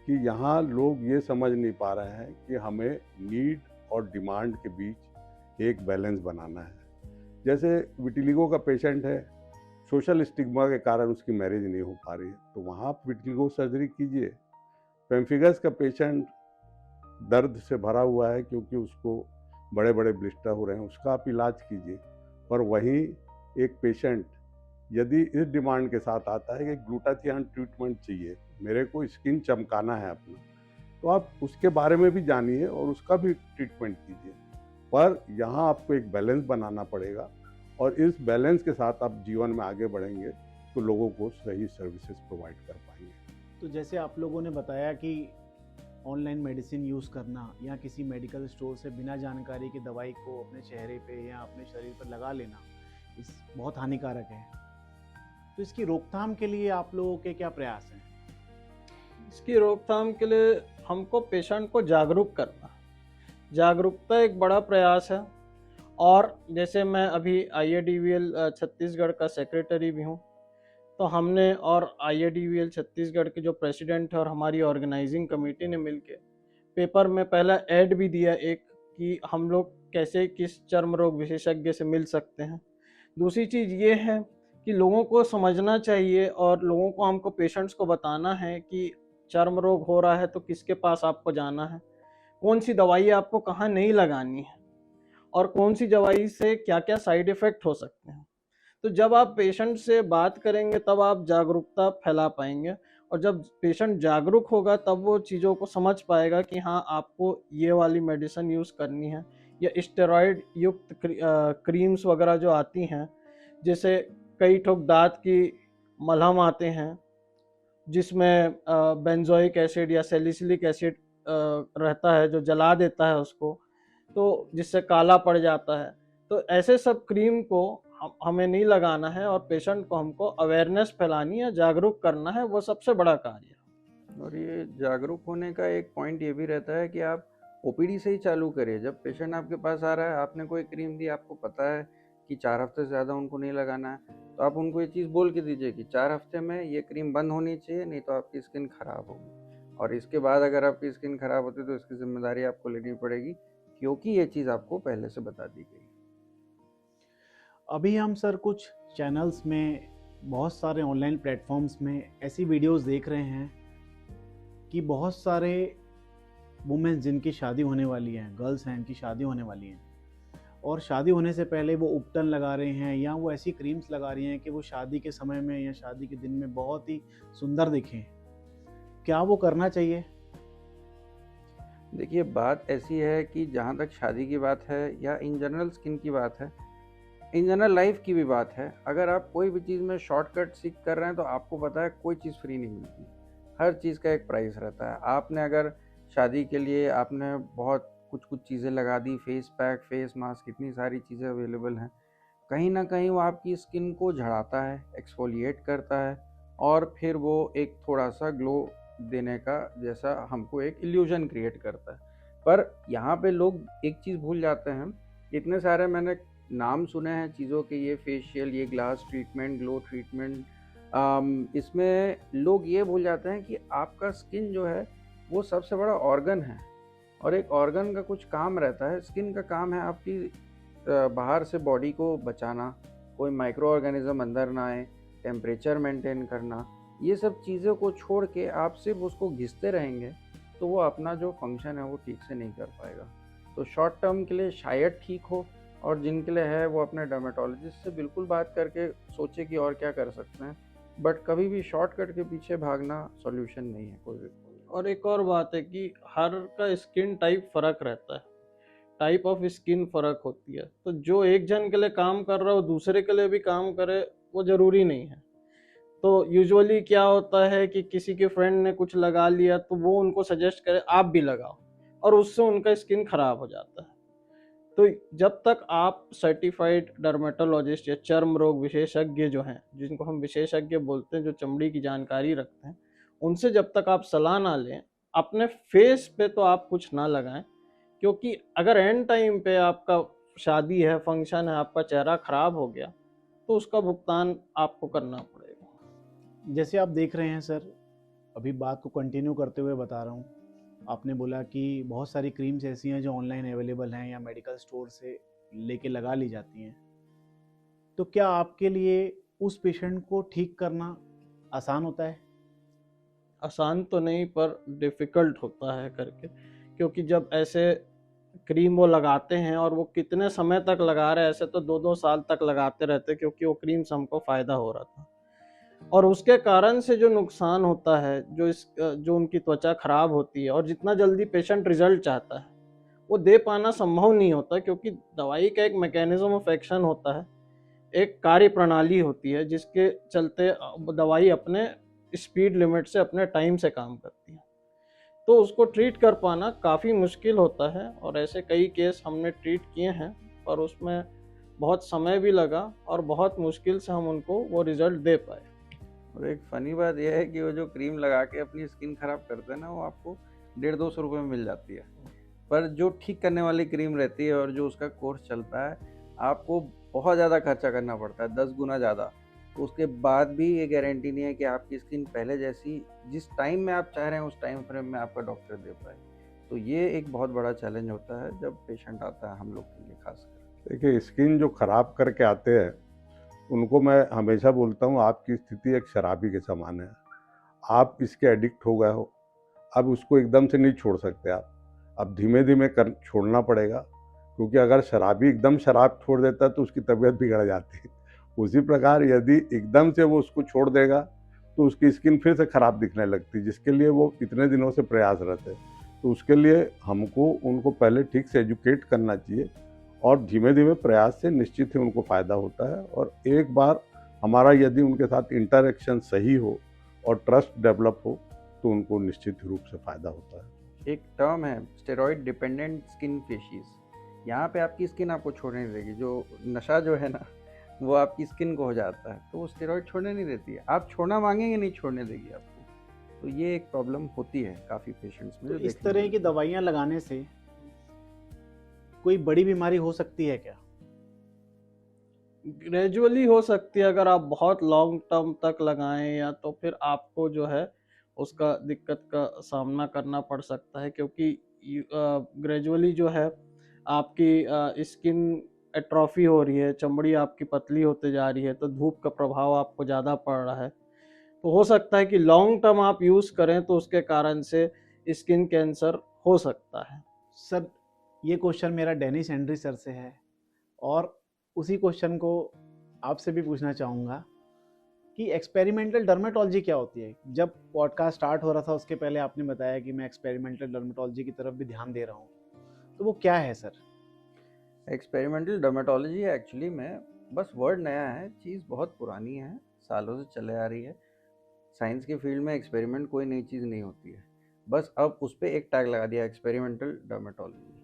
कि यहाँ लोग ये समझ नहीं पा रहे हैं कि हमें नीड और डिमांड के बीच एक बैलेंस बनाना है। जैसे विटिलिगो का पेशेंट है, सोशल स्टिग्मा के कारण उसकी मैरिज नहीं हो पा रही है, तो वहाँ आप विटिलिगो सर्जरी कीजिए, पेम्फिगस का पेशेंट दर्द से भरा हुआ है क्योंकि उसको बड़े बड़े ब्लिस्टर हो रहे हैं, उसका आप इलाज कीजिए। पर वहीं एक पेशेंट यदि इस डिमांड के साथ आता है कि ग्लूटाथियन ट्रीटमेंट चाहिए, मेरे को स्किन चमकाना है अपना, तो आप उसके बारे में भी जानिए और उसका भी ट्रीटमेंट कीजिए। पर यहाँ आपको एक बैलेंस बनाना पड़ेगा और इस बैलेंस के साथ आप जीवन में आगे बढ़ेंगे तो लोगों को सही सर्विसेज प्रोवाइड कर पाएंगे। तो जैसे आप लोगों ने बताया कि ऑनलाइन मेडिसिन यूज़ करना या किसी मेडिकल स्टोर से बिना जानकारी की दवाई को अपने चेहरे पे या अपने शरीर पर लगा लेना इस बहुत हानिकारक है। तो इसकी रोकथाम के लिए आप लोगों के क्या प्रयास हैं? इसकी रोकथाम के लिए हमको पेशेंट को जागरूक करना, जागरूकता एक बड़ा प्रयास है। और जैसे मैं अभी IADVL छत्तीसगढ़ का सेक्रेटरी भी हूँ, तो हमने और IADVL छत्तीसगढ़ के जो प्रेसिडेंट है और हमारी ऑर्गेनाइजिंग कमेटी ने मिलके पेपर में पहला ऐड भी दिया एक, कि हम लोग कैसे किस चर्म रोग विशेषज्ञ से मिल सकते हैं। दूसरी चीज़ ये है कि लोगों को समझना चाहिए और लोगों को, हमको पेशेंट्स को बताना है कि चर्म रोग हो रहा है तो किसके पास आपको जाना है, कौन सी दवाई आपको कहाँ नहीं लगानी है और कौन सी दवाई से क्या क्या साइड इफ़ेक्ट हो सकते हैं। तो जब आप पेशेंट से बात करेंगे तब आप जागरूकता फैला पाएंगे, और जब पेशेंट जागरूक होगा तब वो चीज़ों को समझ पाएगा कि हाँ आपको ये वाली मेडिसिन यूज़ करनी है, या स्टेरॉयड युक्त क्रीम्स वगैरह जो आती हैं, जैसे कई ठोक दांत की मलहम आते हैं जिसमें बेंजोइक एसिड या सैलिसिलिक एसिड रहता है जो जला देता है उसको, तो जिससे काला पड़ जाता है। तो ऐसे सब क्रीम को हमें नहीं लगाना है और पेशेंट को हमको अवेयरनेस फैलानी है, जागरूक करना है, वो सबसे बड़ा कार्य है। और ये जागरूक होने का एक पॉइंट ये भी रहता है कि आप OPD से ही चालू करिए। जब पेशेंट आपके पास आ रहा है, आपने कोई क्रीम दी, आपको पता है कि 4 हफ्ते से ज़्यादा उनको नहीं लगाना है, तो आप उनको ये चीज़ बोल के दीजिए कि 4 हफ्ते में ये क्रीम बंद होनी चाहिए, नहीं तो आपकी स्किन ख़राब होगी। और इसके बाद अगर आपकी स्किन ख़राब होती है तो इसकी जिम्मेदारी आपको लेनी पड़ेगी, क्योंकि ये चीज़ आपको पहले से बता दी गई। अभी हम सर कुछ चैनल्स में, बहुत सारे ऑनलाइन प्लेटफॉर्म्स में ऐसी वीडियोस देख रहे हैं कि बहुत सारे वुमेन जिनकी शादी होने वाली है, गर्ल्स हैं इनकी शादी होने वाली है, और शादी होने से पहले वो उपटन लगा रहे हैं या वो ऐसी क्रीम्स लगा रही हैं कि वो शादी के समय में या शादी के दिन में बहुत ही सुंदर दिखें। क्या वो करना चाहिए? देखिए, बात ऐसी है कि जहाँ तक शादी की बात है या इन जनरल स्किन की बात है, इन जनरल लाइफ की भी बात है, अगर आप कोई भी चीज़ में शॉर्टकट सीख कर रहे हैं तो आपको पता है कोई चीज़ फ्री नहीं मिलती, हर चीज़ का एक प्राइस रहता है। आपने अगर शादी के लिए आपने बहुत कुछ चीज़ें लगा दी, फेस पैक, फेस मास्क, इतनी सारी चीज़ें अवेलेबल हैं, कहीं ना कहीं वो आपकी स्किन को झड़ाता है, एक्सफोलिएट करता है, और फिर वो एक थोड़ा सा ग्लो देने का जैसा हमको एक इल्यूजन क्रिएट करता है। पर यहाँ पे लोग एक चीज़ भूल जाते हैं, इतने सारे मैंने नाम सुने हैं चीज़ों के, ये फेशियल, ये ग्लास ट्रीटमेंट, ग्लो ट्रीटमेंट, इसमें लोग ये भूल जाते हैं कि आपका स्किन जो है वो सबसे बड़ा ऑर्गन है, और एक ऑर्गन का कुछ काम रहता है। स्किन का काम है आपकी बाहर से बॉडी को बचाना, कोई माइक्रो ऑर्गेनिज्म अंदर ना आए, टेम्परेचर मेंटेन करना। ये सब चीज़ों को छोड़ के आप सिर्फ उसको घिसते रहेंगे तो वो अपना जो फंक्शन है वो ठीक से नहीं कर पाएगा। तो शॉर्ट टर्म के लिए शायद ठीक हो, और जिनके लिए है वो अपने डर्मेटोलॉजिस्ट से बिल्कुल बात करके सोचे कि और क्या कर सकते हैं, बट कभी भी शॉर्टकट के पीछे भागना सॉल्यूशन नहीं है कोई भी। और एक और बात है कि हर का स्किन टाइप फ़र्क रहता है, टाइप ऑफ स्किन फ़र्क होती है, तो जो एक जन के लिए काम कर रहा हो दूसरे के लिए भी काम करे वो ज़रूरी नहीं है। तो यूजुअली क्या होता है कि किसी के फ्रेंड ने कुछ लगा लिया तो वो उनको सजेस्ट करे आप भी लगाओ, और उससे उनका स्किन ख़राब हो जाता है। तो जब तक आप सर्टिफाइड डर्मेटोलॉजिस्ट या चर्म रोग विशेषज्ञ जो हैं, जिनको हम विशेषज्ञ बोलते हैं, जो चमड़ी की जानकारी रखते हैं, उनसे जब तक आप सलाह ना लें, अपने फेस पे तो आप कुछ ना लगाएं, क्योंकि अगर एंड टाइम पे आपका शादी है, फंक्शन है, आपका चेहरा खराब हो गया तो उसका भुगतान आपको करना पड़ेगा। जैसे आप देख रहे हैं सर, अभी बात को कंटिन्यू करते हुए बता रहा हूँ, आपने बोला कि बहुत सारी क्रीम्स ऐसी हैं जो ऑनलाइन अवेलेबल हैं या मेडिकल स्टोर से लेके लगा ली जाती हैं, तो क्या आपके लिए उस पेशेंट को ठीक करना आसान होता है? आसान तो नहीं पर डिफ़िकल्ट होता है करके, क्योंकि जब ऐसे क्रीम वो लगाते हैं और वो कितने समय तक लगा रहे हैं, ऐसे तो 2-2 साल तक लगाते रहते, क्योंकि वो क्रीम से हमको फ़ायदा हो रहा था। और उसके कारण से जो नुकसान होता है, जो उनकी त्वचा खराब होती है, और जितना जल्दी पेशेंट रिजल्ट चाहता है वो दे पाना संभव नहीं होता, क्योंकि दवाई का एक मैकेनिज्म ऑफ एक्शन होता है, एक कार्य प्रणाली होती है जिसके चलते दवाई अपने स्पीड लिमिट से, अपने टाइम से काम करती है। तो उसको ट्रीट कर पाना काफ़ी मुश्किल होता है, और ऐसे कई केस हमने ट्रीट किए हैं, पर उसमें बहुत समय भी लगा और बहुत मुश्किल से हम उनको वो रिज़ल्ट दे पाए। और एक फ़नी बात यह है कि वो जो क्रीम लगा के अपनी स्किन ख़राब करते हैं ना, वो आपको 150-200 रुपये में मिल जाती है, पर जो ठीक करने वाली क्रीम रहती है और जो उसका कोर्स चलता है, आपको बहुत ज़्यादा खर्चा करना पड़ता है, 10 गुना ज़्यादा। तो उसके बाद भी ये गारंटी नहीं है कि आपकी स्किन पहले जैसी जिस टाइम में आप चाह रहे हैं उस टाइम फ्रेम में आपका डॉक्टर दे पाए। तो ये एक बहुत बड़ा चैलेंज होता है जब पेशेंट आता है हम लोग के लिए खासकर। देखिए, स्किन जो खराब करके आते हैं उनको मैं हमेशा बोलता हूँ, आपकी स्थिति एक शराबी के समान है। आप इसके एडिक्ट हो गए हो, अब उसको एकदम से नहीं छोड़ सकते आप, अब धीमे धीमे कर छोड़ना पड़ेगा, क्योंकि अगर शराबी एकदम शराब छोड़ देता है तो उसकी तबीयत बिगड़ जाती है। उसी प्रकार यदि एकदम से वो उसको छोड़ देगा तो उसकी स्किन फिर से खराब दिखने लगती है, जिसके लिए वो इतने दिनों से प्रयासरत है। तो उसके लिए हमको उनको पहले ठीक से एजुकेट करना चाहिए, और धीमे धीमे प्रयास से निश्चित ही उनको फ़ायदा होता है। और एक बार हमारा यदि उनके साथ इंटरेक्शन सही हो और ट्रस्ट डेवलप हो तो उनको निश्चित रूप से फ़ायदा होता है। एक टर्म है स्टेरॉइड डिपेंडेंट स्किन फेशिस। यहाँ पे आपकी स्किन आपको छोड़ने नहीं देगी, जो नशा जो है ना वो आपकी स्किन को हो जाता है, तो वो स्टेरॉइड छोड़ने नहीं देती है। आप छोड़ना मांगेंगे नहीं छोड़ने देगी आपको। तो ये एक प्रॉब्लम होती है काफ़ी पेशेंट्स में। तो इस तरह की दवाइयाँ लगाने से कोई बड़ी बीमारी हो सकती है क्या? ग्रेजुअली हो सकती है, अगर आप बहुत लॉन्ग टर्म तक लगाएं, या तो फिर आपको जो है उसका दिक्कत का सामना करना पड़ सकता है, क्योंकि ग्रेजुअली जो है आपकी स्किन एट्रोफी हो रही है, चमड़ी आपकी पतली होते जा रही है, तो धूप का प्रभाव आपको ज़्यादा पड़ रहा है। तो हो सकता है कि लॉन्ग टर्म आप यूज़ करें तो उसके कारण से स्किन कैंसर हो सकता है। सर, ये क्वेश्चन मेरा डेनिस एंड्री सर से है, और उसी क्वेश्चन को आपसे भी पूछना चाहूँगा कि एक्सपेरिमेंटल डर्मेटोलॉजी क्या होती है? जब पॉडकास्ट स्टार्ट हो रहा था उसके पहले आपने बताया कि मैं एक्सपेरिमेंटल डर्मेटोलॉजी की तरफ भी ध्यान दे रहा हूँ, तो वो क्या है सर? एक्सपेरिमेंटल डर्मेटोलॉजी एक्चुअली में बस वर्ड नया है, चीज़ बहुत पुरानी है, सालों से चले आ रही है। साइंस के फील्ड में एक्सपेरिमेंट कोई नई चीज़ नहीं होती है, बस अब उस पर एक टैग लगा दिया एक्सपेरिमेंटल डर्मेटोलॉजी।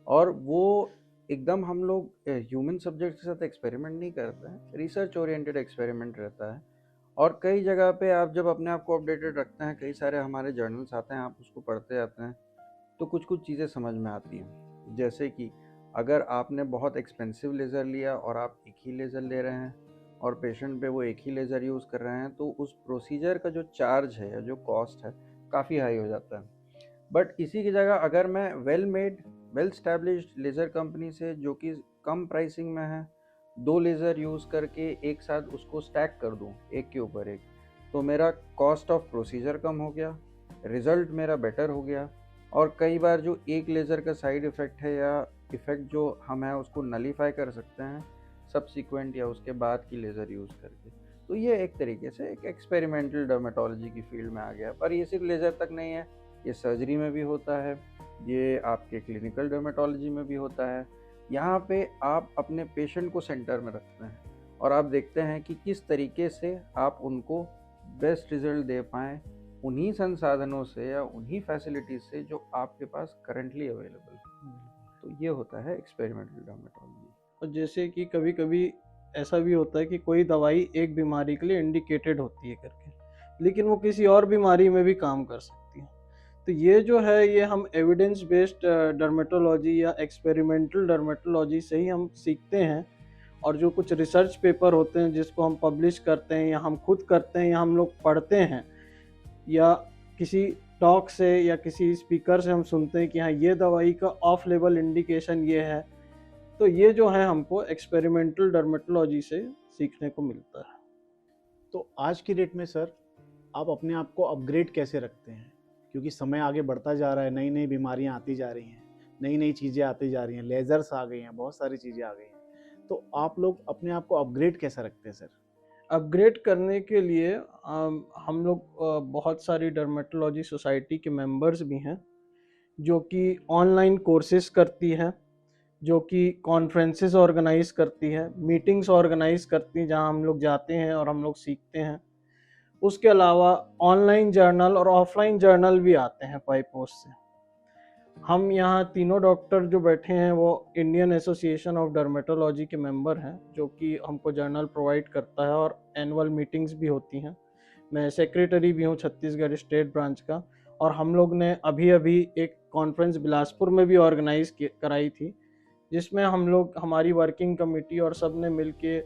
और वो एकदम हम लोग ह्यूमन सब्जेक्ट के साथ एक्सपेरिमेंट नहीं करते हैं, रिसर्च ओरिएंटेड एक्सपेरिमेंट रहता है। और कई जगह पे आप जब अपने आप को अपडेटेड रखते हैं, कई सारे हमारे जर्नल्स आते हैं, आप उसको पढ़ते जाते हैं, तो कुछ कुछ चीज़ें समझ में आती हैं। जैसे कि अगर आपने बहुत एक्सपेंसिव लेज़र लिया और आप एक ही लेज़र ले रहे हैं और पेशेंट पे वो एक ही लेज़र यूज़ कर रहे हैं, तो उस प्रोसीजर का जो चार्ज है या जो कॉस्ट है काफ़ी हाई हो जाता है। बट इसी की जगह अगर मैं well made well established laser company से, जो कि कम प्राइसिंग में है, 2 लेज़र यूज़ करके एक साथ उसको स्टैक कर दूँ एक के ऊपर एक, तो मेरा कॉस्ट ऑफ प्रोसीजर कम हो गया, रिज़ल्ट मेरा बेटर हो गया। और कई बार जो एक लेज़र का साइड इफ़ेक्ट है या इफ़ेक्ट जो हम है उसको नलीफाई कर सकते हैं सब्सिक्वेंट या उसके बाद की लेज़र यूज़ करके। तो ये एक तरीके से एक एक्सपेरिमेंटल डर्मेटोलॉजी की फील्ड में आ गया। पर ये सिर्फ लेज़र तक नहीं है, ये सर्जरी में भी होता है, ये आपके क्लिनिकल डर्मेटोलॉजी में भी होता है। यहाँ पे आप अपने पेशेंट को सेंटर में रखते हैं और आप देखते हैं कि किस तरीके से आप उनको बेस्ट रिज़ल्ट दे पाएँ उन्हीं संसाधनों से या उन्हीं फैसिलिटीज़ से जो आपके पास करंटली अवेलेबल है। तो ये होता है एक्सपेरिमेंटल डर्मेटोलॉजी। और जैसे कि कभी कभी ऐसा भी होता है कि कोई दवाई एक बीमारी के लिए इंडिकेटेड होती है करके, लेकिन वो किसी और बीमारी में भी काम कर सकती है। तो ये जो है, ये हम एविडेंस बेस्ड डर्मेटोलॉजी या एक्सपेरिमेंटल डर्मेटोलॉजी से ही हम सीखते हैं। और जो कुछ रिसर्च पेपर होते हैं जिसको हम पब्लिश करते हैं, या हम खुद करते हैं, या हम लोग पढ़ते हैं, या किसी टॉक से या किसी स्पीकर से हम सुनते हैं कि हाँ ये दवाई का ऑफ लेवल इंडिकेशन ये है, तो ये जो है हमको एक्सपेरिमेंटल डर्मेटोलॉजी से सीखने को मिलता है। तो आज की डेट में सर आप अपने आप को अपग्रेड कैसे रखते हैं? क्योंकि समय आगे बढ़ता जा रहा है, नई नई बीमारियां आती जा रही हैं, नई नई चीज़ें आती जा रही हैं, लेज़र्स आ गए हैं, बहुत सारी चीज़ें आ गई हैं। तो आप लोग अपने आप को अपग्रेड कैसे रखते हैं सर? अपग्रेड करने के लिए हम लोग बहुत सारी डर्मेटोलॉजी सोसाइटी के मेंबर्स भी हैं जो कि ऑनलाइन कोर्सेज करती हैं, जो कि कॉन्फ्रेंसेस ऑर्गेनाइज करती है, मीटिंग्स ऑर्गेनाइज करती हैं जहां हम लोग जाते हैं और हम लोग सीखते हैं। उसके अलावा ऑनलाइन जर्नल और ऑफलाइन जर्नल भी आते हैं बाई पोस्ट से। हम यहाँ तीनों डॉक्टर जो बैठे हैं वो इंडियन एसोसिएशन ऑफ डर्मेटोलॉजी के मेंबर हैं, जो कि हमको जर्नल प्रोवाइड करता है और एनुअल मीटिंग्स भी होती हैं। मैं सेक्रेटरी भी हूँ छत्तीसगढ़ स्टेट ब्रांच का, और हम लोग ने अभी अभी एक कॉन्फ्रेंस बिलासपुर में भी ऑर्गेनाइज कराई थी, जिसमें हम लोग, हमारी वर्किंग कमेटी और सब ने मिल के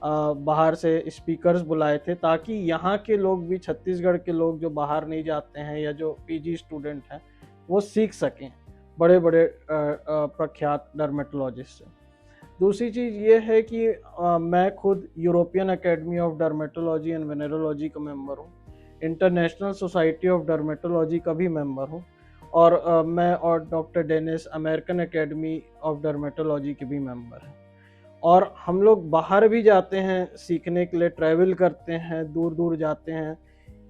बाहर से स्पीकर्स बुलाए थे, ताकि यहाँ के लोग भी, छत्तीसगढ़ के लोग जो बाहर नहीं जाते हैं या जो पीजी स्टूडेंट हैं, वो सीख सकें बड़े बड़े प्रख्यात डर्मेटोलॉजिस्ट से। दूसरी चीज़ ये है कि मैं खुद European academy of dermatology and venereology का मेंबर हूँ, इंटरनेशनल सोसाइटी ऑफ डर्मेटोलॉजी का भी मेंबर हूँ, और मैं और doctor Dennis American academy of dermatology के भी मेंबर हैं। और हम लोग बाहर भी जाते हैं सीखने के लिए, ट्रैवल करते हैं, दूर दूर जाते हैं।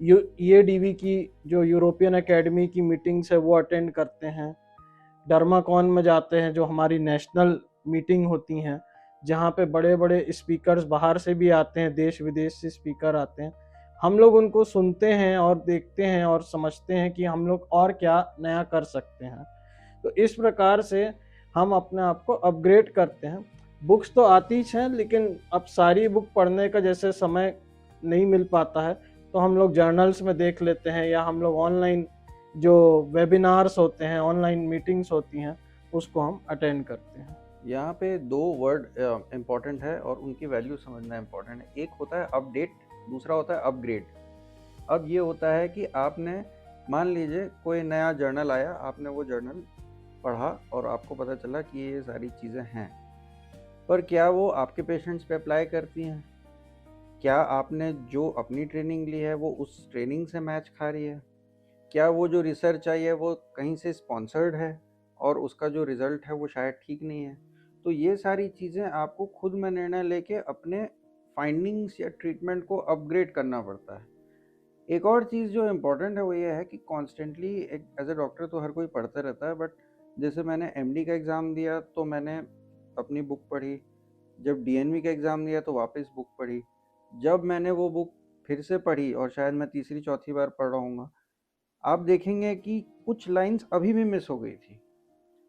EADV की जो यूरोपियन एकेडमी की मीटिंग्स है वो अटेंड करते हैं। डर्माकॉन में जाते हैं, जो हमारी नेशनल मीटिंग होती हैं, जहाँ पे बड़े बड़े स्पीकर्स बाहर से भी आते हैं, देश विदेश से स्पीकर आते हैं। हम लोग उनको सुनते हैं और देखते हैं और समझते हैं कि हम लोग और क्या नया कर सकते हैं। तो इस प्रकार से हम अपने आप को अपग्रेड करते हैं। बुक्स तो आती हैं, लेकिन अब सारी बुक पढ़ने का जैसे समय नहीं मिल पाता है, तो हम लोग जर्नल्स में देख लेते हैं, या हम लोग ऑनलाइन जो वेबिनार्स होते हैं, ऑनलाइन मीटिंग्स होती हैं, उसको हम अटेंड करते हैं। यहाँ पे दो वर्ड इम्पॉर्टेंट है और उनकी वैल्यू समझना इम्पॉर्टेंट है। एक होता है अपडेट, दूसरा होता है अपग्रेड। अब ये होता है कि आपने, मान लीजिए कोई नया जर्नल आया, आपने वो जर्नल पढ़ा और आपको पता चला कि ये सारी चीज़ें हैं, पर क्या वो आपके पेशेंट्स पे अप्लाई करती हैं? क्या आपने जो अपनी ट्रेनिंग ली है वो उस ट्रेनिंग से मैच खा रही है? क्या वो जो रिसर्च आई है वो कहीं से स्पॉन्सर्ड है और उसका जो रिज़ल्ट है वो शायद ठीक नहीं है? तो ये सारी चीज़ें आपको खुद में निर्णय लेके अपने फाइंडिंग्स या ट्रीटमेंट को अपग्रेड करना पड़ता है। एक और चीज़ जो इम्पोर्टेंट है वो ये है कि कॉन्स्टेंटली, एक एज ए डॉक्टर तो हर कोई पढ़ते रहता है, बट जैसे मैंने MD का एग्ज़ाम दिया तो मैंने अपनी बुक पढ़ी, जब DNV का एग्ज़ाम दिया तो वापस बुक पढ़ी, जब मैंने वो बुक फिर से पढ़ी और शायद मैं तीसरी चौथी बार पढ़ रहा हूँ, आप देखेंगे कि कुछ लाइंस अभी भी मिस हो गई थी,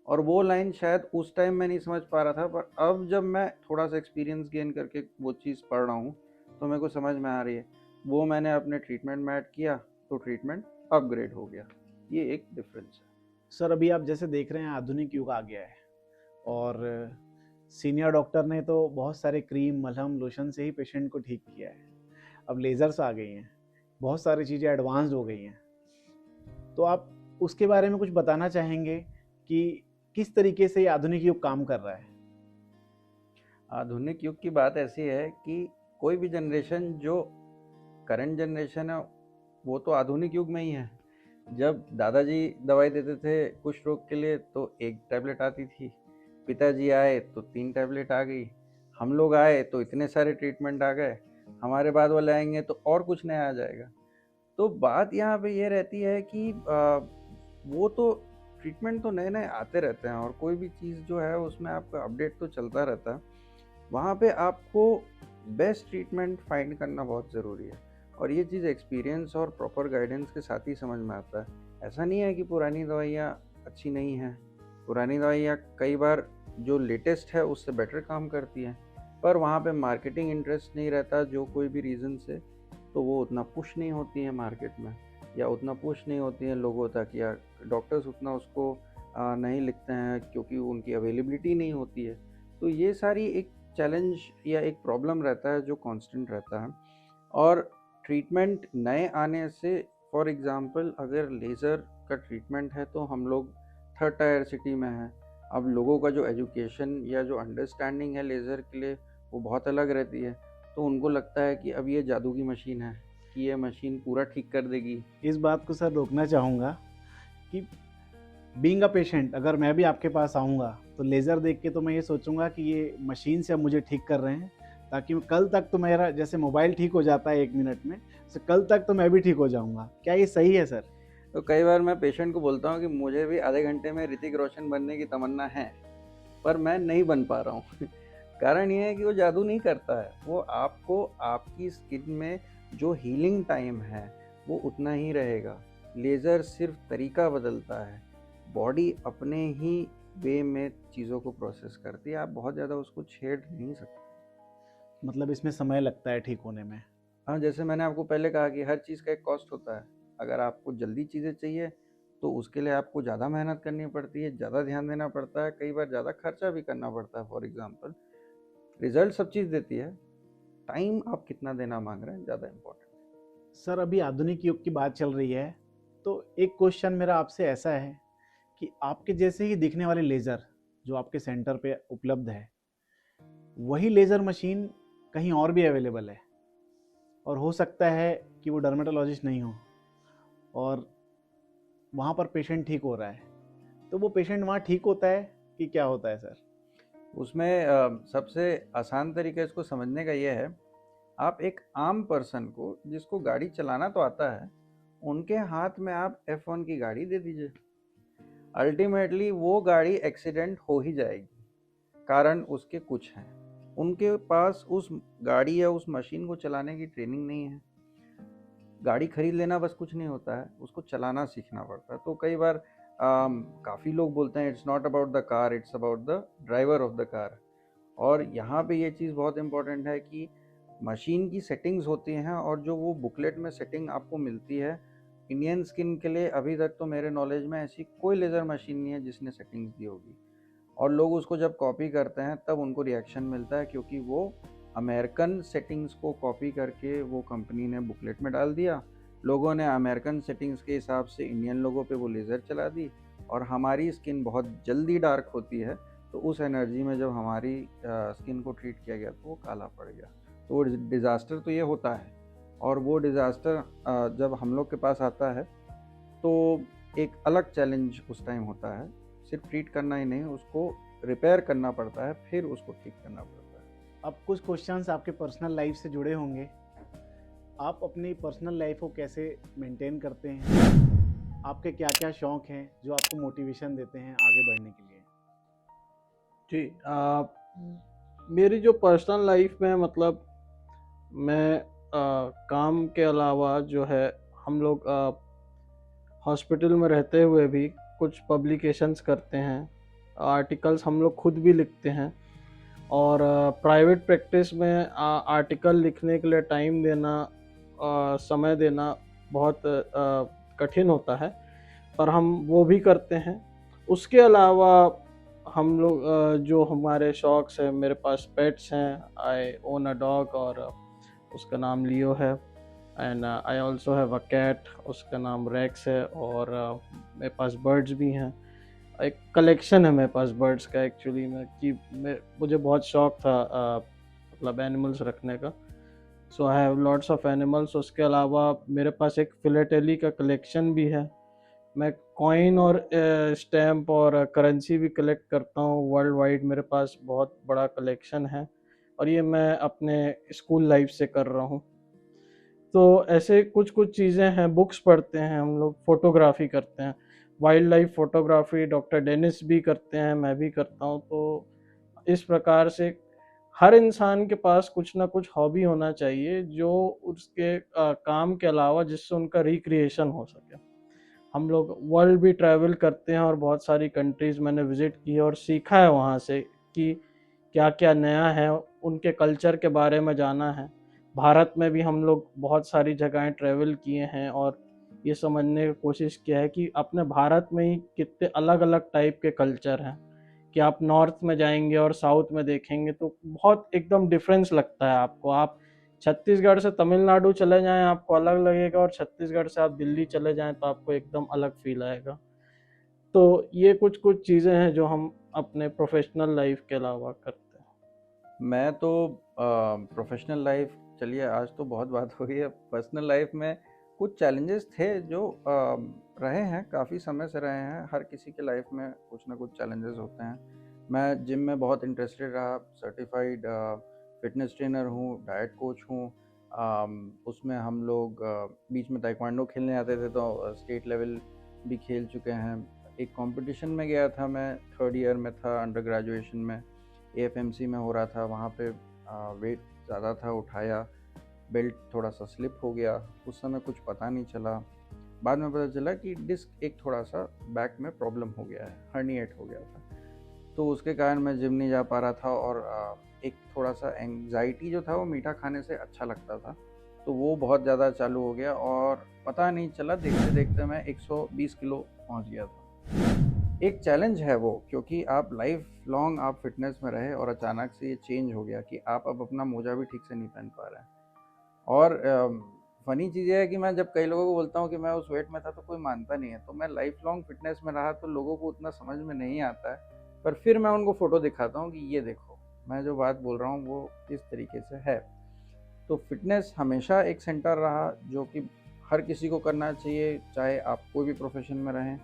और वो लाइन शायद उस टाइम मैं नहीं समझ पा रहा था, पर अब जब मैं थोड़ा सा एक्सपीरियंस गेन करके वो चीज़ पढ़ रहा हूँ तो मेरे को समझ में आ रही है। वो मैंने अपने ट्रीटमेंट में ऐड किया तो ट्रीटमेंट अपग्रेड हो गया। ये एक डिफरेंस है। सर, अभी आप जैसे देख रहे हैं आधुनिक युग आ गया है, और सीनियर डॉक्टर ने तो बहुत सारे क्रीम, मलहम, लोशन से ही पेशेंट को ठीक किया है। अब लेज़र्स आ गई हैं, बहुत सारी चीज़ें एडवांस्ड हो गई हैं। तो आप उसके बारे में कुछ बताना चाहेंगे कि किस तरीके से ये आधुनिक युग काम कर रहा है? आधुनिक युग की बात ऐसी है कि कोई भी जनरेशन, जो करंट जनरेशन है, वो तो आधुनिक युग में ही है। जब दादाजी दवाई देते थे कुष्ठ रोग के लिए तो 1 टैबलेट आती थी, पिताजी आए तो 3 टैबलेट आ गई, हम लोग आए तो इतने सारे ट्रीटमेंट आ गए, हमारे बाद वाले आएंगे तो और कुछ नया आ जाएगा। तो बात यहाँ पे ये रहती है कि वो तो ट्रीटमेंट तो नए नए आते रहते हैं, और कोई भी चीज़ जो है उसमें आपका अपडेट तो चलता रहता है। वहाँ पे आपको बेस्ट ट्रीटमेंट फाइंड करना बहुत ज़रूरी है, और ये चीज़ एक्सपीरियंस और प्रॉपर गाइडेंस के साथ ही समझ में आता है। ऐसा नहीं है कि पुरानी दवाइयाँ अच्छी नहीं हैं, पुरानी दवाइयाँ कई बार जो लेटेस्ट है उससे बेटर काम करती हैं, पर वहाँ पे मार्केटिंग इंटरेस्ट नहीं रहता जो कोई भी रीज़न से, तो वो उतना पुश नहीं होती है मार्केट में, या उतना पुश नहीं होती है लोगों तक, या डॉक्टर्स उतना उसको नहीं लिखते हैं क्योंकि उनकी अवेलेबिलिटी नहीं होती है। तो ये सारी एक चैलेंज या एक प्रॉब्लम रहता है जो कांस्टेंट रहता है। और ट्रीटमेंट नए आने से, फॉर एग्जांपल अगर लेज़र का ट्रीटमेंट है तो हम लोग 3rd टायर सिटी में हैं। अब लोगों का जो एजुकेशन या जो अंडरस्टैंडिंग है लेज़र के लिए वो बहुत अलग रहती है, तो उनको लगता है कि अब ये जादू की मशीन है, कि ये मशीन पूरा ठीक कर देगी। इस बात को सर रोकना चाहूँगा कि बीइंग अ पेशेंट अगर मैं भी आपके पास आऊँगा तो लेज़र देख के तो मैं ये सोचूंगा कि ये मशीन से अब मुझे ठीक कर रहे हैं, ताकि कल तक तो मेरा जैसे मोबाइल ठीक हो जाता है 1 मिनट में, तो कल तक तो मैं भी ठीक हो जाऊंगा। क्या ये सही है सर? तो कई बार मैं पेशेंट को बोलता हूँ कि मुझे भी आधे घंटे में ऋतिक रोशन बनने की तमन्ना है, पर मैं नहीं बन पा रहा हूँ। कारण ये है कि वो जादू नहीं करता है, वो आपको आपकी स्किन में जो हीलिंग टाइम है वो उतना ही रहेगा। लेज़र सिर्फ तरीका बदलता है, बॉडी अपने ही वे में चीज़ों को प्रोसेस करती है, आप बहुत ज़्यादा उसको छेड़ नहीं सकते। मतलब इसमें समय लगता है ठीक होने में? हाँ, जैसे मैंने आपको पहले कहा कि हर चीज़ का एक कॉस्ट होता है। अगर आपको जल्दी चीज़ें चाहिए तो उसके लिए आपको ज़्यादा मेहनत करनी पड़ती है, ज़्यादा ध्यान देना पड़ता है, कई बार ज़्यादा खर्चा भी करना पड़ता है। फॉर एग्जांपल, रिजल्ट सब चीज़ देती है, टाइम आप कितना देना मांग रहे हैं ज़्यादा इम्पोर्टेंट है। सर अभी आधुनिक युग की बात चल रही है, तो एक क्वेश्चन मेरा आपसे ऐसा है कि आपके जैसे ही दिखने वाले लेज़र जो आपके सेंटर पे उपलब्ध है, वही लेज़र मशीन कहीं और भी अवेलेबल है, और हो सकता है कि वो डर्मेटोलॉजिस्ट नहीं हो और वहाँ पर पेशेंट ठीक हो रहा है, तो वो पेशेंट वहाँ ठीक होता है कि क्या होता है सर? उसमें सबसे आसान तरीका इसको समझने का ये है, आप एक आम पर्सन को जिसको गाड़ी चलाना तो आता है, उनके हाथ में आप F1 की गाड़ी दे दीजिए, अल्टीमेटली वो गाड़ी एक्सीडेंट हो ही जाएगी। कारण उसके कुछ हैं, उनके पास उस गाड़ी या उस मशीन को चलाने की ट्रेनिंग नहीं है। गाड़ी खरीद लेना बस कुछ नहीं होता है, उसको चलाना सीखना पड़ता है। तो कई बार काफ़ी लोग बोलते हैं it's not about the car, it's about the driver of the car. और यहाँ पे ये चीज़ बहुत इंपॉर्टेंट है कि मशीन की सेटिंग्स होती हैं, और जो वो बुकलेट में सेटिंग आपको मिलती है, इंडियन स्किन के लिए अभी तक तो मेरे नॉलेज में ऐसी कोई लेज़र मशीन नहीं है जिसने सेटिंग्स दी होगी। और लोग उसको जब कॉपी करते हैं तब उनको रिएक्शन मिलता है, क्योंकि वो अमेरिकन सेटिंग्स को कॉपी करके वो कंपनी ने बुकलेट में डाल दिया, लोगों ने अमेरिकन सेटिंग्स के हिसाब से इंडियन लोगों पे वो लेज़र चला दी, और हमारी स्किन बहुत जल्दी डार्क होती है, तो उस एनर्जी में जब हमारी स्किन को ट्रीट किया गया तो वो काला पड़ गया। तो डिज़ास्टर तो ये होता है, और वो डिज़ास्टर जब हम लोग के पास आता है तो एक अलग चैलेंज उस टाइम होता है। सिर्फ ट्रीट करना ही नहीं, उसको रिपेयर करना पड़ता है, फिर उसको ठीक करना पड़ता है। अब कुछ क्वेश्चंस आपके पर्सनल लाइफ से जुड़े होंगे। आप अपनी पर्सनल लाइफ को कैसे मेंटेन करते हैं? आपके क्या क्या शौक हैं जो आपको मोटिवेशन देते हैं आगे बढ़ने के लिए? जी, मेरी जो पर्सनल लाइफ में मतलब मैं काम के अलावा जो है, हम लोग हॉस्पिटल में रहते हुए भी कुछ पब्लिकेशंस करते हैं, आर्टिकल्स हम लोग खुद भी लिखते हैं, और प्राइवेट प्रैक्टिस में आर्टिकल लिखने के लिए टाइम देना, समय देना बहुत कठिन होता है, पर हम वो भी करते हैं। उसके अलावा हम लोग जो हमारे शौक़ हैं, मेरे पास पेट्स हैं, आई ओन अ डॉग और उसका नाम लियो है, and I also have a cat, उसका नाम रेक्स है, और मेरे पास बर्ड्स भी हैं। एक कलेक्शन है मेरे पास बर्ड्स का एक्चुअली में, कि मुझे बहुत शौक़ था मतलब एनिमल्स रखने का, so I have lots of animals. उसके अलावा मेरे पास एक फिलेटेली का कलेक्शन भी है। मैं कॉइन और स्टैम्प और करेंसी भी कलेक्ट करता हूँ वर्ल्ड वाइड, मेरे पास बहुत बड़ा कलेक्शन है, और ये मैं अपने स्कूल लाइफ से कर रहा हूँ। तो ऐसे कुछ कुछ चीज़ें हैं। बुक्स पढ़ते हैं हम लोग, फोटोग्राफी करते हैं, wildlife photography doctor Dennis भी करते हैं, मैं भी करता हूँ। तो इस प्रकार से हर इंसान के पास कुछ ना कुछ हॉबी होना चाहिए जो उसके काम के अलावा, जिससे उनका रिक्रिएशन हो सके। हम लोग वर्ल्ड भी ट्रैवल करते हैं, और बहुत सारी कंट्रीज़ मैंने विज़िट की है और सीखा है वहाँ से कि क्या क्या नया है, उनके कल्चर के बारे में जाना है। भारत में भी हम लोग बहुत सारी जगहें ट्रैवल किए हैं, और ये समझने की कोशिश किया है कि अपने भारत में ही कितने अलग अलग टाइप के कल्चर हैं, कि आप नॉर्थ में जाएंगे और साउथ में देखेंगे तो बहुत एकदम डिफरेंस लगता है आपको। आप छत्तीसगढ़ से तमिलनाडु चले जाएं आपको अलग लगेगा, और छत्तीसगढ़ से आप दिल्ली चले जाएं तो आपको एकदम अलग फील आएगा। तो ये कुछ कुछ चीज़ें हैं जो हम अपने प्रोफेशनल लाइफ के अलावा करते हैं। मैं तो प्रोफेशनल लाइफ चलिए आज तो बहुत बात हो गई है। पर्सनल लाइफ में कुछ चैलेंजेस थे जो रहे हैं, काफ़ी समय से रहे हैं। हर किसी के लाइफ में कुछ ना कुछ चैलेंजेस होते हैं। मैं जिम में बहुत इंटरेस्टेड रहा, सर्टिफाइड फिटनेस ट्रेनर हूँ, डाइट कोच हूँ। उसमें हम लोग बीच में ताइक्वांडो खेलने आते थे, तो स्टेट लेवल भी खेल चुके हैं। एक कंपटीशन में गया था, मैं 3rd ईयर में था, अंडर ग्रेजुएशन में AFMC में हो रहा था। वहाँ पे वेट ज़्यादा था, उठाया, बेल्ट थोड़ा सा स्लिप हो गया। उस समय कुछ पता नहीं चला, बाद में पता चला कि डिस्क एक थोड़ा सा बैक में प्रॉब्लम हो गया है, हर्निएट हो गया था। तो उसके कारण मैं जिम नहीं जा पा रहा था, और एक थोड़ा सा एंग्जाइटी जो था वो मीठा खाने से अच्छा लगता था, तो वो बहुत ज़्यादा चालू हो गया, और पता नहीं चला, देखते देखते मैं 120 किलो पहुंच गया था। एक चैलेंज है वो, क्योंकि आप लाइफ लॉन्ग आप फिटनेस में रहे और अचानक से ये चेंज हो गया कि आप अब अपना मोजा भी ठीक से नहीं पहन पा रहे हैं। और फ़नी चीज़ ये है कि मैं जब कई लोगों को बोलता हूँ कि मैं उस वेट में था, तो कोई मानता नहीं है। तो मैं लाइफ लॉन्ग फिटनेस में रहा, तो लोगों को उतना समझ में नहीं आता है, पर फिर मैं उनको फ़ोटो दिखाता हूँ कि ये देखो, मैं जो बात बोल रहा हूँ वो इस तरीके से है। तो फिटनेस हमेशा एक सेंटर रहा जो कि हर किसी को करना चाहिए, चाहे आप कोई भी प्रोफेशन में रहें।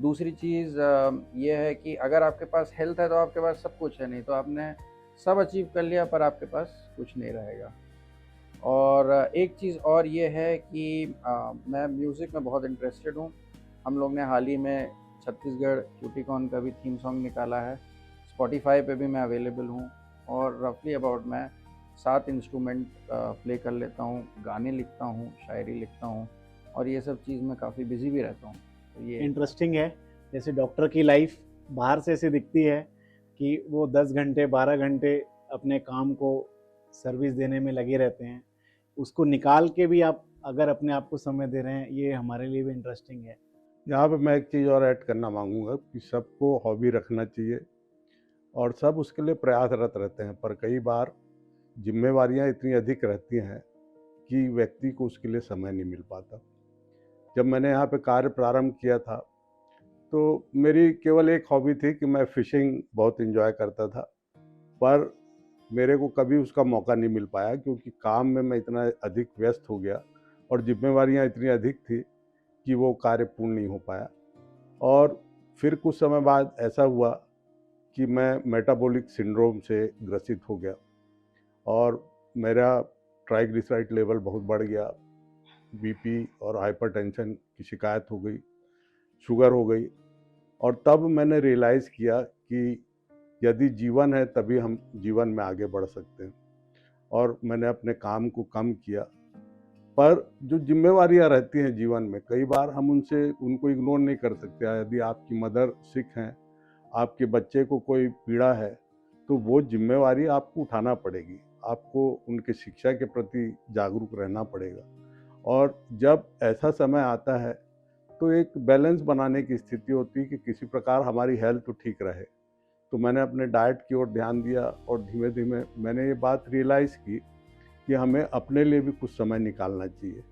दूसरी चीज़ ये है कि अगर आपके पास हेल्थ है तो आपके पास सब कुछ है, नहीं तो आपने सब अचीव कर लिया पर आपके पास कुछ नहीं रहेगा। और एक चीज़ और ये है कि मैं म्यूज़िक में बहुत इंटरेस्टेड हूँ। हम लोग ने हाल ही में छत्तीसगढ़ क्यूटीकॉन का भी थीम सॉन्ग निकाला है। स्पॉटिफाई पे भी मैं अवेलेबल हूँ, और रफली अबाउट मैं 7 इंस्ट्रूमेंट प्ले कर लेता हूँ, गाने लिखता हूँ, शायरी लिखता हूँ, और ये सब चीज़ में काफ़ी बिजी भी रहता हूँ। तो ये इंटरेस्टिंग है। जैसे डॉक्टर की लाइफ बाहर से ऐसी दिखती है कि वो 10 घंटे 12 घंटे अपने काम को सर्विस देने में लगे रहते हैं, उसको निकाल के भी आप अगर अपने आप को समय दे रहे हैं, ये हमारे लिए भी इंटरेस्टिंग है। यहाँ पे मैं एक चीज़ और ऐड करना मांगूंगा कि सबको हॉबी रखना चाहिए, और सब उसके लिए प्रयासरत रहते हैं, पर कई बार जिम्मेवारियाँ इतनी अधिक रहती हैं कि व्यक्ति को उसके लिए समय नहीं मिल पाता। जब मैंने यहाँ पे कार्य प्रारंभ किया था, तो मेरी केवल एक हॉबी थी कि मैं फ़िशिंग बहुत एंजॉय करता था, पर मेरे को कभी उसका मौका नहीं मिल पाया, क्योंकि काम में मैं इतना अधिक व्यस्त हो गया और जिम्मेवारियाँ इतनी अधिक थी कि वो कार्य पूर्ण नहीं हो पाया। और फिर कुछ समय बाद ऐसा हुआ कि मैं मेटाबॉलिक सिंड्रोम से ग्रसित हो गया, और मेरा ट्राइग्लिसराइड लेवल बहुत बढ़ गया, बीपी और हाइपरटेंशन की शिकायत हो गई, शुगर हो गई। और तब मैंने रियलाइज़ किया कि यदि जीवन है तभी हम जीवन में आगे बढ़ सकते हैं, और मैंने अपने काम को कम किया। पर जो जिम्मेवारियां रहती हैं जीवन में, कई बार हम उनको इग्नोर नहीं कर सकते। यदि आपकी मदर सिक हैं, आपके बच्चे को कोई पीड़ा है, तो वो जिम्मेवारी आपको उठाना पड़ेगी, आपको उनके शिक्षा के प्रति जागरूक रहना पड़ेगा। और जब ऐसा समय आता है तो एक बैलेंस बनाने की स्थिति होती है कि किसी प्रकार हमारी हेल्थ तो ठीक रहे। तो मैंने अपने डाइट की ओर ध्यान दिया, और धीमे धीमे मैंने ये बात रियलाइज़ की कि हमें अपने लिए भी कुछ समय निकालना चाहिए।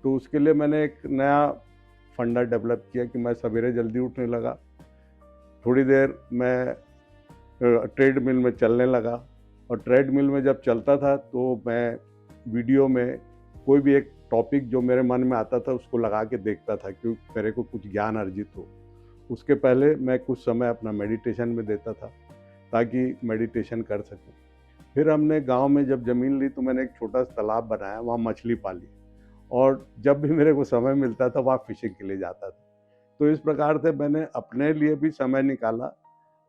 तो उसके लिए मैंने एक नया फंडा डेवलप किया कि मैं सवेरे जल्दी उठने लगा, थोड़ी देर मैं ट्रेडमिल में चलने लगा, और ट्रेडमिल में जब चलता था तो मैं वीडियो में कोई भी एक टॉपिक जो मेरे मन में आता था उसको लगा के देखता था, क्योंकि मेरे को कुछ ज्ञान अर्जित हो। उसके पहले मैं कुछ समय अपना मेडिटेशन में देता था, ताकि मेडिटेशन कर सकूं। फिर हमने गांव में जब ज़मीन ली तो मैंने एक छोटा सा तालाब बनाया, वहाँ मछली पाली, और जब भी मेरे को समय मिलता था वहाँ फिशिंग के लिए जाता था। तो इस प्रकार से मैंने अपने लिए भी समय निकाला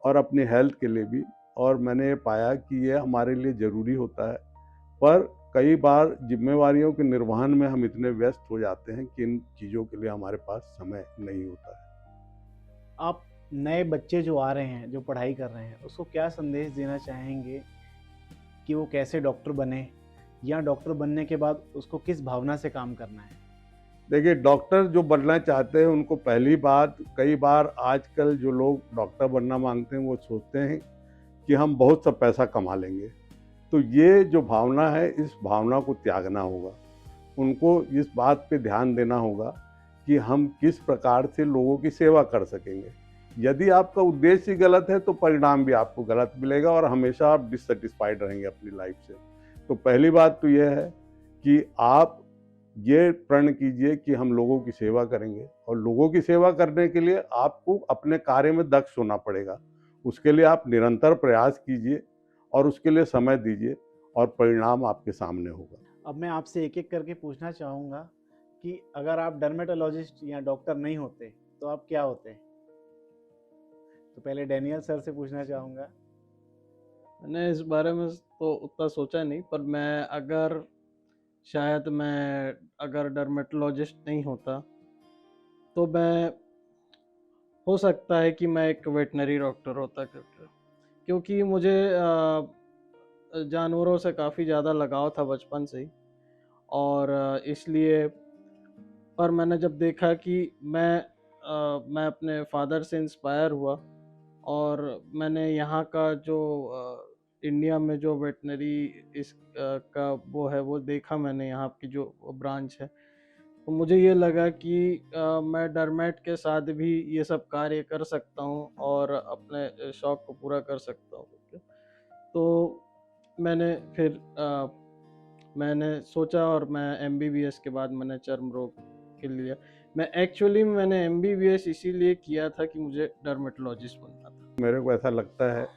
और अपनी हेल्थ के लिए भी, और मैंने ये पाया कि ये हमारे लिए ज़रूरी होता है। पर कई बार जिम्मेवारियों के निर्वहन में हम इतने व्यस्त हो जाते हैं कि इन चीज़ों के लिए हमारे पास समय नहीं होता है। आप नए बच्चे जो आ रहे हैं, जो पढ़ाई कर रहे हैं, उसको क्या संदेश देना चाहेंगे कि वो कैसे डॉक्टर बने, या डॉक्टर बनने के बाद उसको किस भावना से काम करना है? देखिए, डॉक्टर जो बनना चाहते हैं उनको पहली बात, कई बार आजकल जो लोग डॉक्टर बनना मांगते हैं वो सोचते हैं कि हम बहुत सा पैसा कमा लेंगे। तो ये जो भावना है, इस भावना को त्यागना होगा। उनको इस बात पे ध्यान देना होगा कि हम किस प्रकार से लोगों की सेवा कर सकेंगे। यदि आपका उद्देश्य ही गलत है तो परिणाम भी आपको गलत मिलेगा, और हमेशा आप डिससेटिस्फाइड रहेंगे अपनी लाइफ से। तो पहली बात तो यह है कि आप ये प्रण कीजिए कि हम लोगों की सेवा करेंगे, और लोगों की सेवा करने के लिए आपको अपने कार्य में दक्ष होना पड़ेगा। उसके लिए आप निरंतर प्रयास कीजिए और उसके लिए समय दीजिए, और परिणाम आपके सामने होगा। अब मैं आपसे एक एक करके पूछना चाहूँगा कि अगर आप डर्मेटोलॉजिस्ट या डॉक्टर नहीं होते तो आप क्या होते? तो पहले डैनियल सर से पूछना चाहूँगा। मैंने इस बारे में तो उतना सोचा नहीं, पर मैं अगर डर्मेटोलॉजिस्ट नहीं होता तो मैं, हो सकता है कि मैं एक वेटनरी डॉक्टर होता, क्योंकि मुझे जानवरों से काफ़ी ज़्यादा लगाव था बचपन से ही। और इसलिए, पर मैंने जब देखा कि मैं अपने फादर से इंस्पायर हुआ, और मैंने यहाँ का जो इंडिया में जो वेटनरी का वो देखा, मैंने यहाँ की जो ब्रांच है, तो मुझे ये लगा कि मैं डरमेट के साथ भी ये सब कार्य कर सकता हूँ और अपने शौक को पूरा कर सकता हूँ। तो मैंने सोचा, और मैं एमबीबीएस के बाद मैंने चर्म रोग के लिए, मैंने एमबीबीएस इसीलिए किया था कि मुझे डर्मेटोलॉजिस्ट बनना था। मेरे को ऐसा लगता है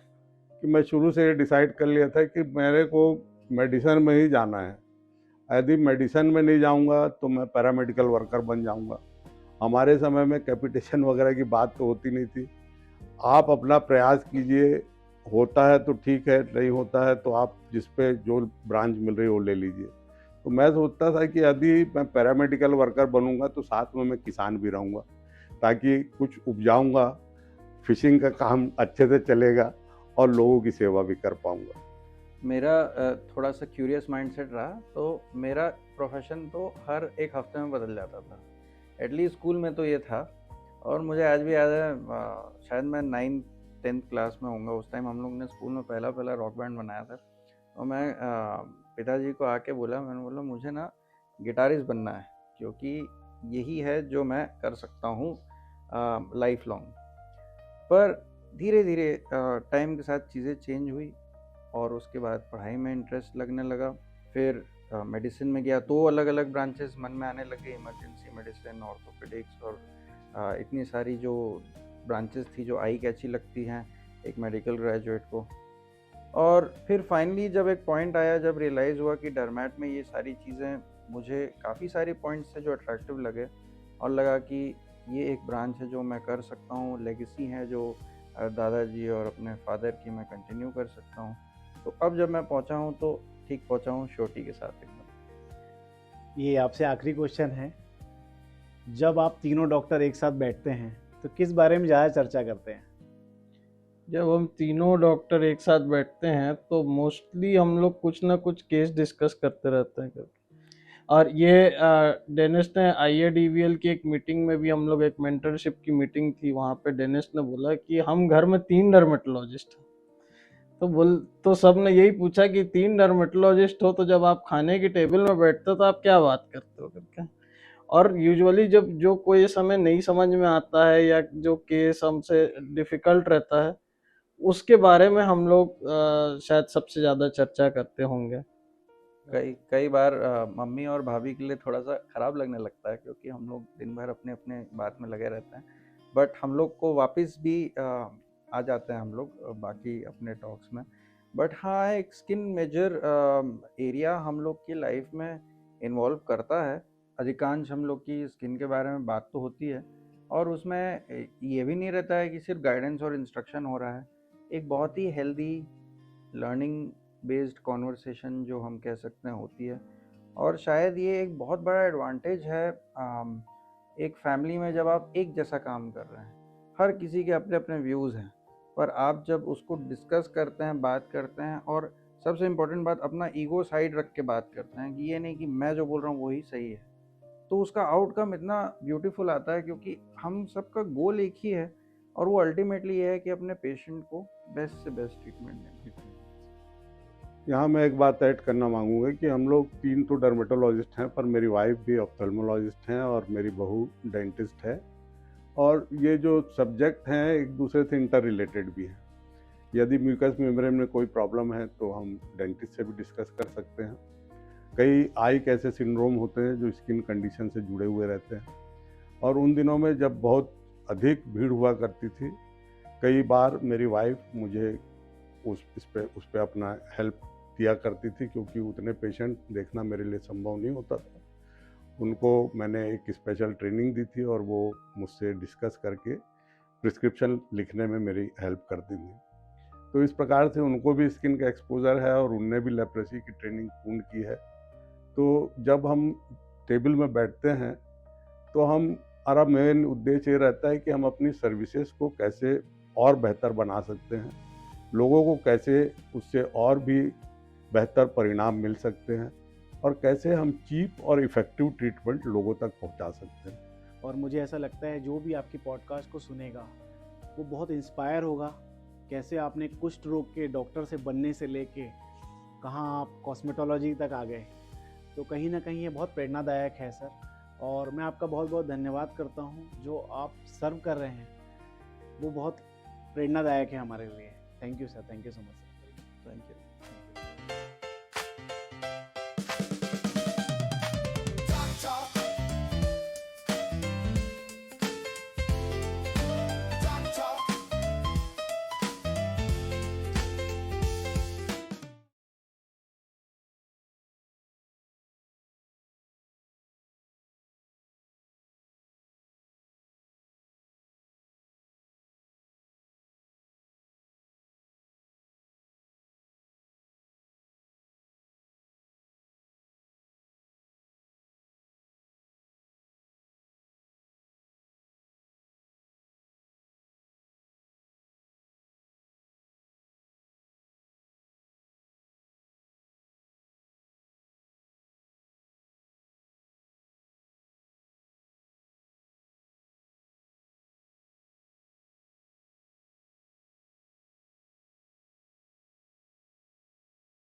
कि मैं शुरू से ये डिसाइड कर लिया था कि मेरे को मेडिसिन में ही जाना है। यदि मेडिसिन में नहीं जाऊंगा तो मैं पैरामेडिकल वर्कर बन जाऊंगा। हमारे समय में कैपिटेशन वगैरह की बात तो होती नहीं थी। आप अपना प्रयास कीजिए, होता है तो ठीक है, नहीं होता है तो आप जिस पे जो ब्रांच मिल रही है वो ले लीजिए। तो मैं सोचता था कि यदि मैं पैरामेडिकल वर्कर बनूंगा तो साथ में मैं किसान भी रहूंगा, ताकि कुछ उपजाऊंगा, फिशिंग का काम अच्छे से चलेगा और लोगों की सेवा भी कर पाऊंगा। मेरा थोड़ा सा क्यूरियस माइंडसेट रहा, तो मेरा प्रोफेशन तो हर एक हफ्ते में बदल जाता था। एटलीस्ट स्कूल में तो ये था, और मुझे आज भी याद है, शायद मैं 9th-10th क्लास में होऊंगा। उस टाइम हम लोग ने स्कूल में पहला रॉक बैंड बनाया था, और मैं पिताजी को आके मैंने बोला मुझे ना गिटारिस्ट बनना है, क्योंकि यही है जो मैं कर सकता हूँ लाइफ लॉन्ग। पर धीरे धीरे टाइम के साथ चीज़ें चेंज हुई, और उसके बाद पढ़ाई में इंटरेस्ट लगने लगा। फिर मेडिसिन में गया तो अलग अलग ब्रांचेस मन में आने लगे, इमरजेंसी मेडिसिन, ऑर्थोपेडिक्स, और इतनी सारी जो ब्रांचेस थी जो आई कैची लगती हैं एक मेडिकल ग्रेजुएट को। और फिर फाइनली जब एक पॉइंट आया, जब रियलाइज़ हुआ कि डरमैट में ये सारी चीज़ें मुझे काफ़ी सारे पॉइंट्स से जो अट्रैक्टिव लगे, और लगा कि ये एक ब्रांच है जो मैं कर सकता हूँ, लेगेसी है जो दादाजी और अपने फादर की मैं कंटिन्यू कर सकता हूँ। तो अब जब मैं पहुँचा हूँ तो ठीक पहुँचा हूँ, श्योरिटी के साथ एकदम। ये आपसे आखिरी क्वेश्चन है, जब आप तीनों डॉक्टर एक साथ बैठते हैं तो किस बारे में ज़्यादा चर्चा करते हैं? जब हम तीनों डॉक्टर एक साथ बैठते हैं तो मोस्टली हम लोग कुछ ना कुछ केस डिस्कस करते रहते हैं। और ये डेनिस ने IADVL की एक मीटिंग में भी, हम लोग एक मेंटरशिप की मीटिंग थी, वहाँ पे डेनिस ने बोला कि हम घर में 3 डर्मेटोलॉजिस्ट हैं। तो सब ने यही पूछा कि 3 डर्मेटोलॉजिस्ट हो तो जब आप खाने की टेबल में बैठते हो तो आप क्या बात करते हो करके। और यूजुअली जब जो कोई समय नहीं समझ में आता है या जो केस हमसे डिफिकल्ट रहता है, उसके बारे में हम लोग शायद सबसे ज़्यादा चर्चा करते होंगे। कई बार मम्मी और भाभी के लिए थोड़ा सा ख़राब लगने लगता है, क्योंकि हम लोग दिन भर अपने अपने बात में लगे रहते हैं, बट हम लोग को वापस भी आ जाते हैं हम लोग बाकी अपने टॉक्स में। बट हाँ, एक स्किन मेजर एरिया हम लोग की लाइफ में इन्वॉल्व करता है। अधिकांश हम लोग की स्किन के बारे में बात तो होती है, और उसमें ये भी नहीं रहता है कि सिर्फ गाइडेंस और इंस्ट्रक्शन हो रहा है। एक बहुत ही हेल्दी लर्निंग बेस्ड कॉन्वर्सेशन जो हम कह सकते हैं होती है। और शायद ये एक बहुत बड़ा एडवांटेज है एक फैमिली में, जब आप एक जैसा काम कर रहे हैं, हर किसी के अपने अपने व्यूज़ हैं, पर आप जब उसको डिस्कस करते हैं, बात करते हैं, और सबसे इम्पोर्टेंट बात, अपना ईगो साइड रख के बात करते हैं कि ये नहीं कि मैं जो बोल रहा हूँ वही सही है, तो उसका आउटकम इतना ब्यूटीफुल आता है, क्योंकि हम सबका गोल एक ही है, और वो अल्टीमेटली ये है कि अपने पेशेंट को बेस्ट से बेस्ट ट्रीटमेंट दें। यहाँ मैं एक बात ऐड करना मांगूंगा कि हम लोग 3 तो डर्मेटोलॉजिस्ट हैं, पर मेरी वाइफ भी ऑफ्थल्मोलॉजिस्ट हैं और मेरी बहू डेंटिस्ट है, और ये जो सब्जेक्ट हैं एक दूसरे से इंटर रिलेटेड भी हैं। यदि म्यूकस मेम्ब्रेन में कोई प्रॉब्लम है तो हम डेंटिस्ट से भी डिस्कस कर सकते हैं। कई आई के ऐसे सिंड्रोम होते हैं जो स्किन कंडीशन से जुड़े हुए रहते हैं, और उन दिनों में जब बहुत अधिक भीड़ हुआ करती थी, कई बार मेरी वाइफ मुझे उस पे अपना हेल्प किया करती थी, क्योंकि उतने पेशेंट देखना मेरे लिए संभव नहीं होता था। उनको मैंने एक स्पेशल ट्रेनिंग दी थी और वो मुझसे डिस्कस करके प्रिस्क्रिप्शन लिखने में मेरी हेल्प करती थी। तो इस प्रकार से उनको भी स्किन का एक्सपोजर है और उनने भी लेप्रेसी की ट्रेनिंग पूर्ण की है। तो जब हम टेबल में बैठते हैं तो हमारा मेन उद्देश्य ये रहता है कि हम अपनी सर्विसेज को कैसे और बेहतर बना सकते हैं, लोगों को कैसे उससे और भी बेहतर परिणाम मिल सकते हैं, और कैसे हम चीप और इफ़ेक्टिव ट्रीटमेंट लोगों तक पहुंचा सकते हैं। और मुझे ऐसा लगता है जो भी आपकी पॉडकास्ट को सुनेगा वो बहुत इंस्पायर होगा, कैसे आपने कुष्ठ रोग के डॉक्टर से बनने से लेके कहाँ आप कॉस्मेटोलॉजी तक आ गए। तो कहीं ना कहीं ये बहुत प्रेरणादायक है सर, और मैं आपका बहुत बहुत धन्यवाद करता हूँ। जो आप सर्व कर रहे हैं वो बहुत प्रेरणादायक है हमारे लिए। Thank you sir, thank you so much sir. Thank you.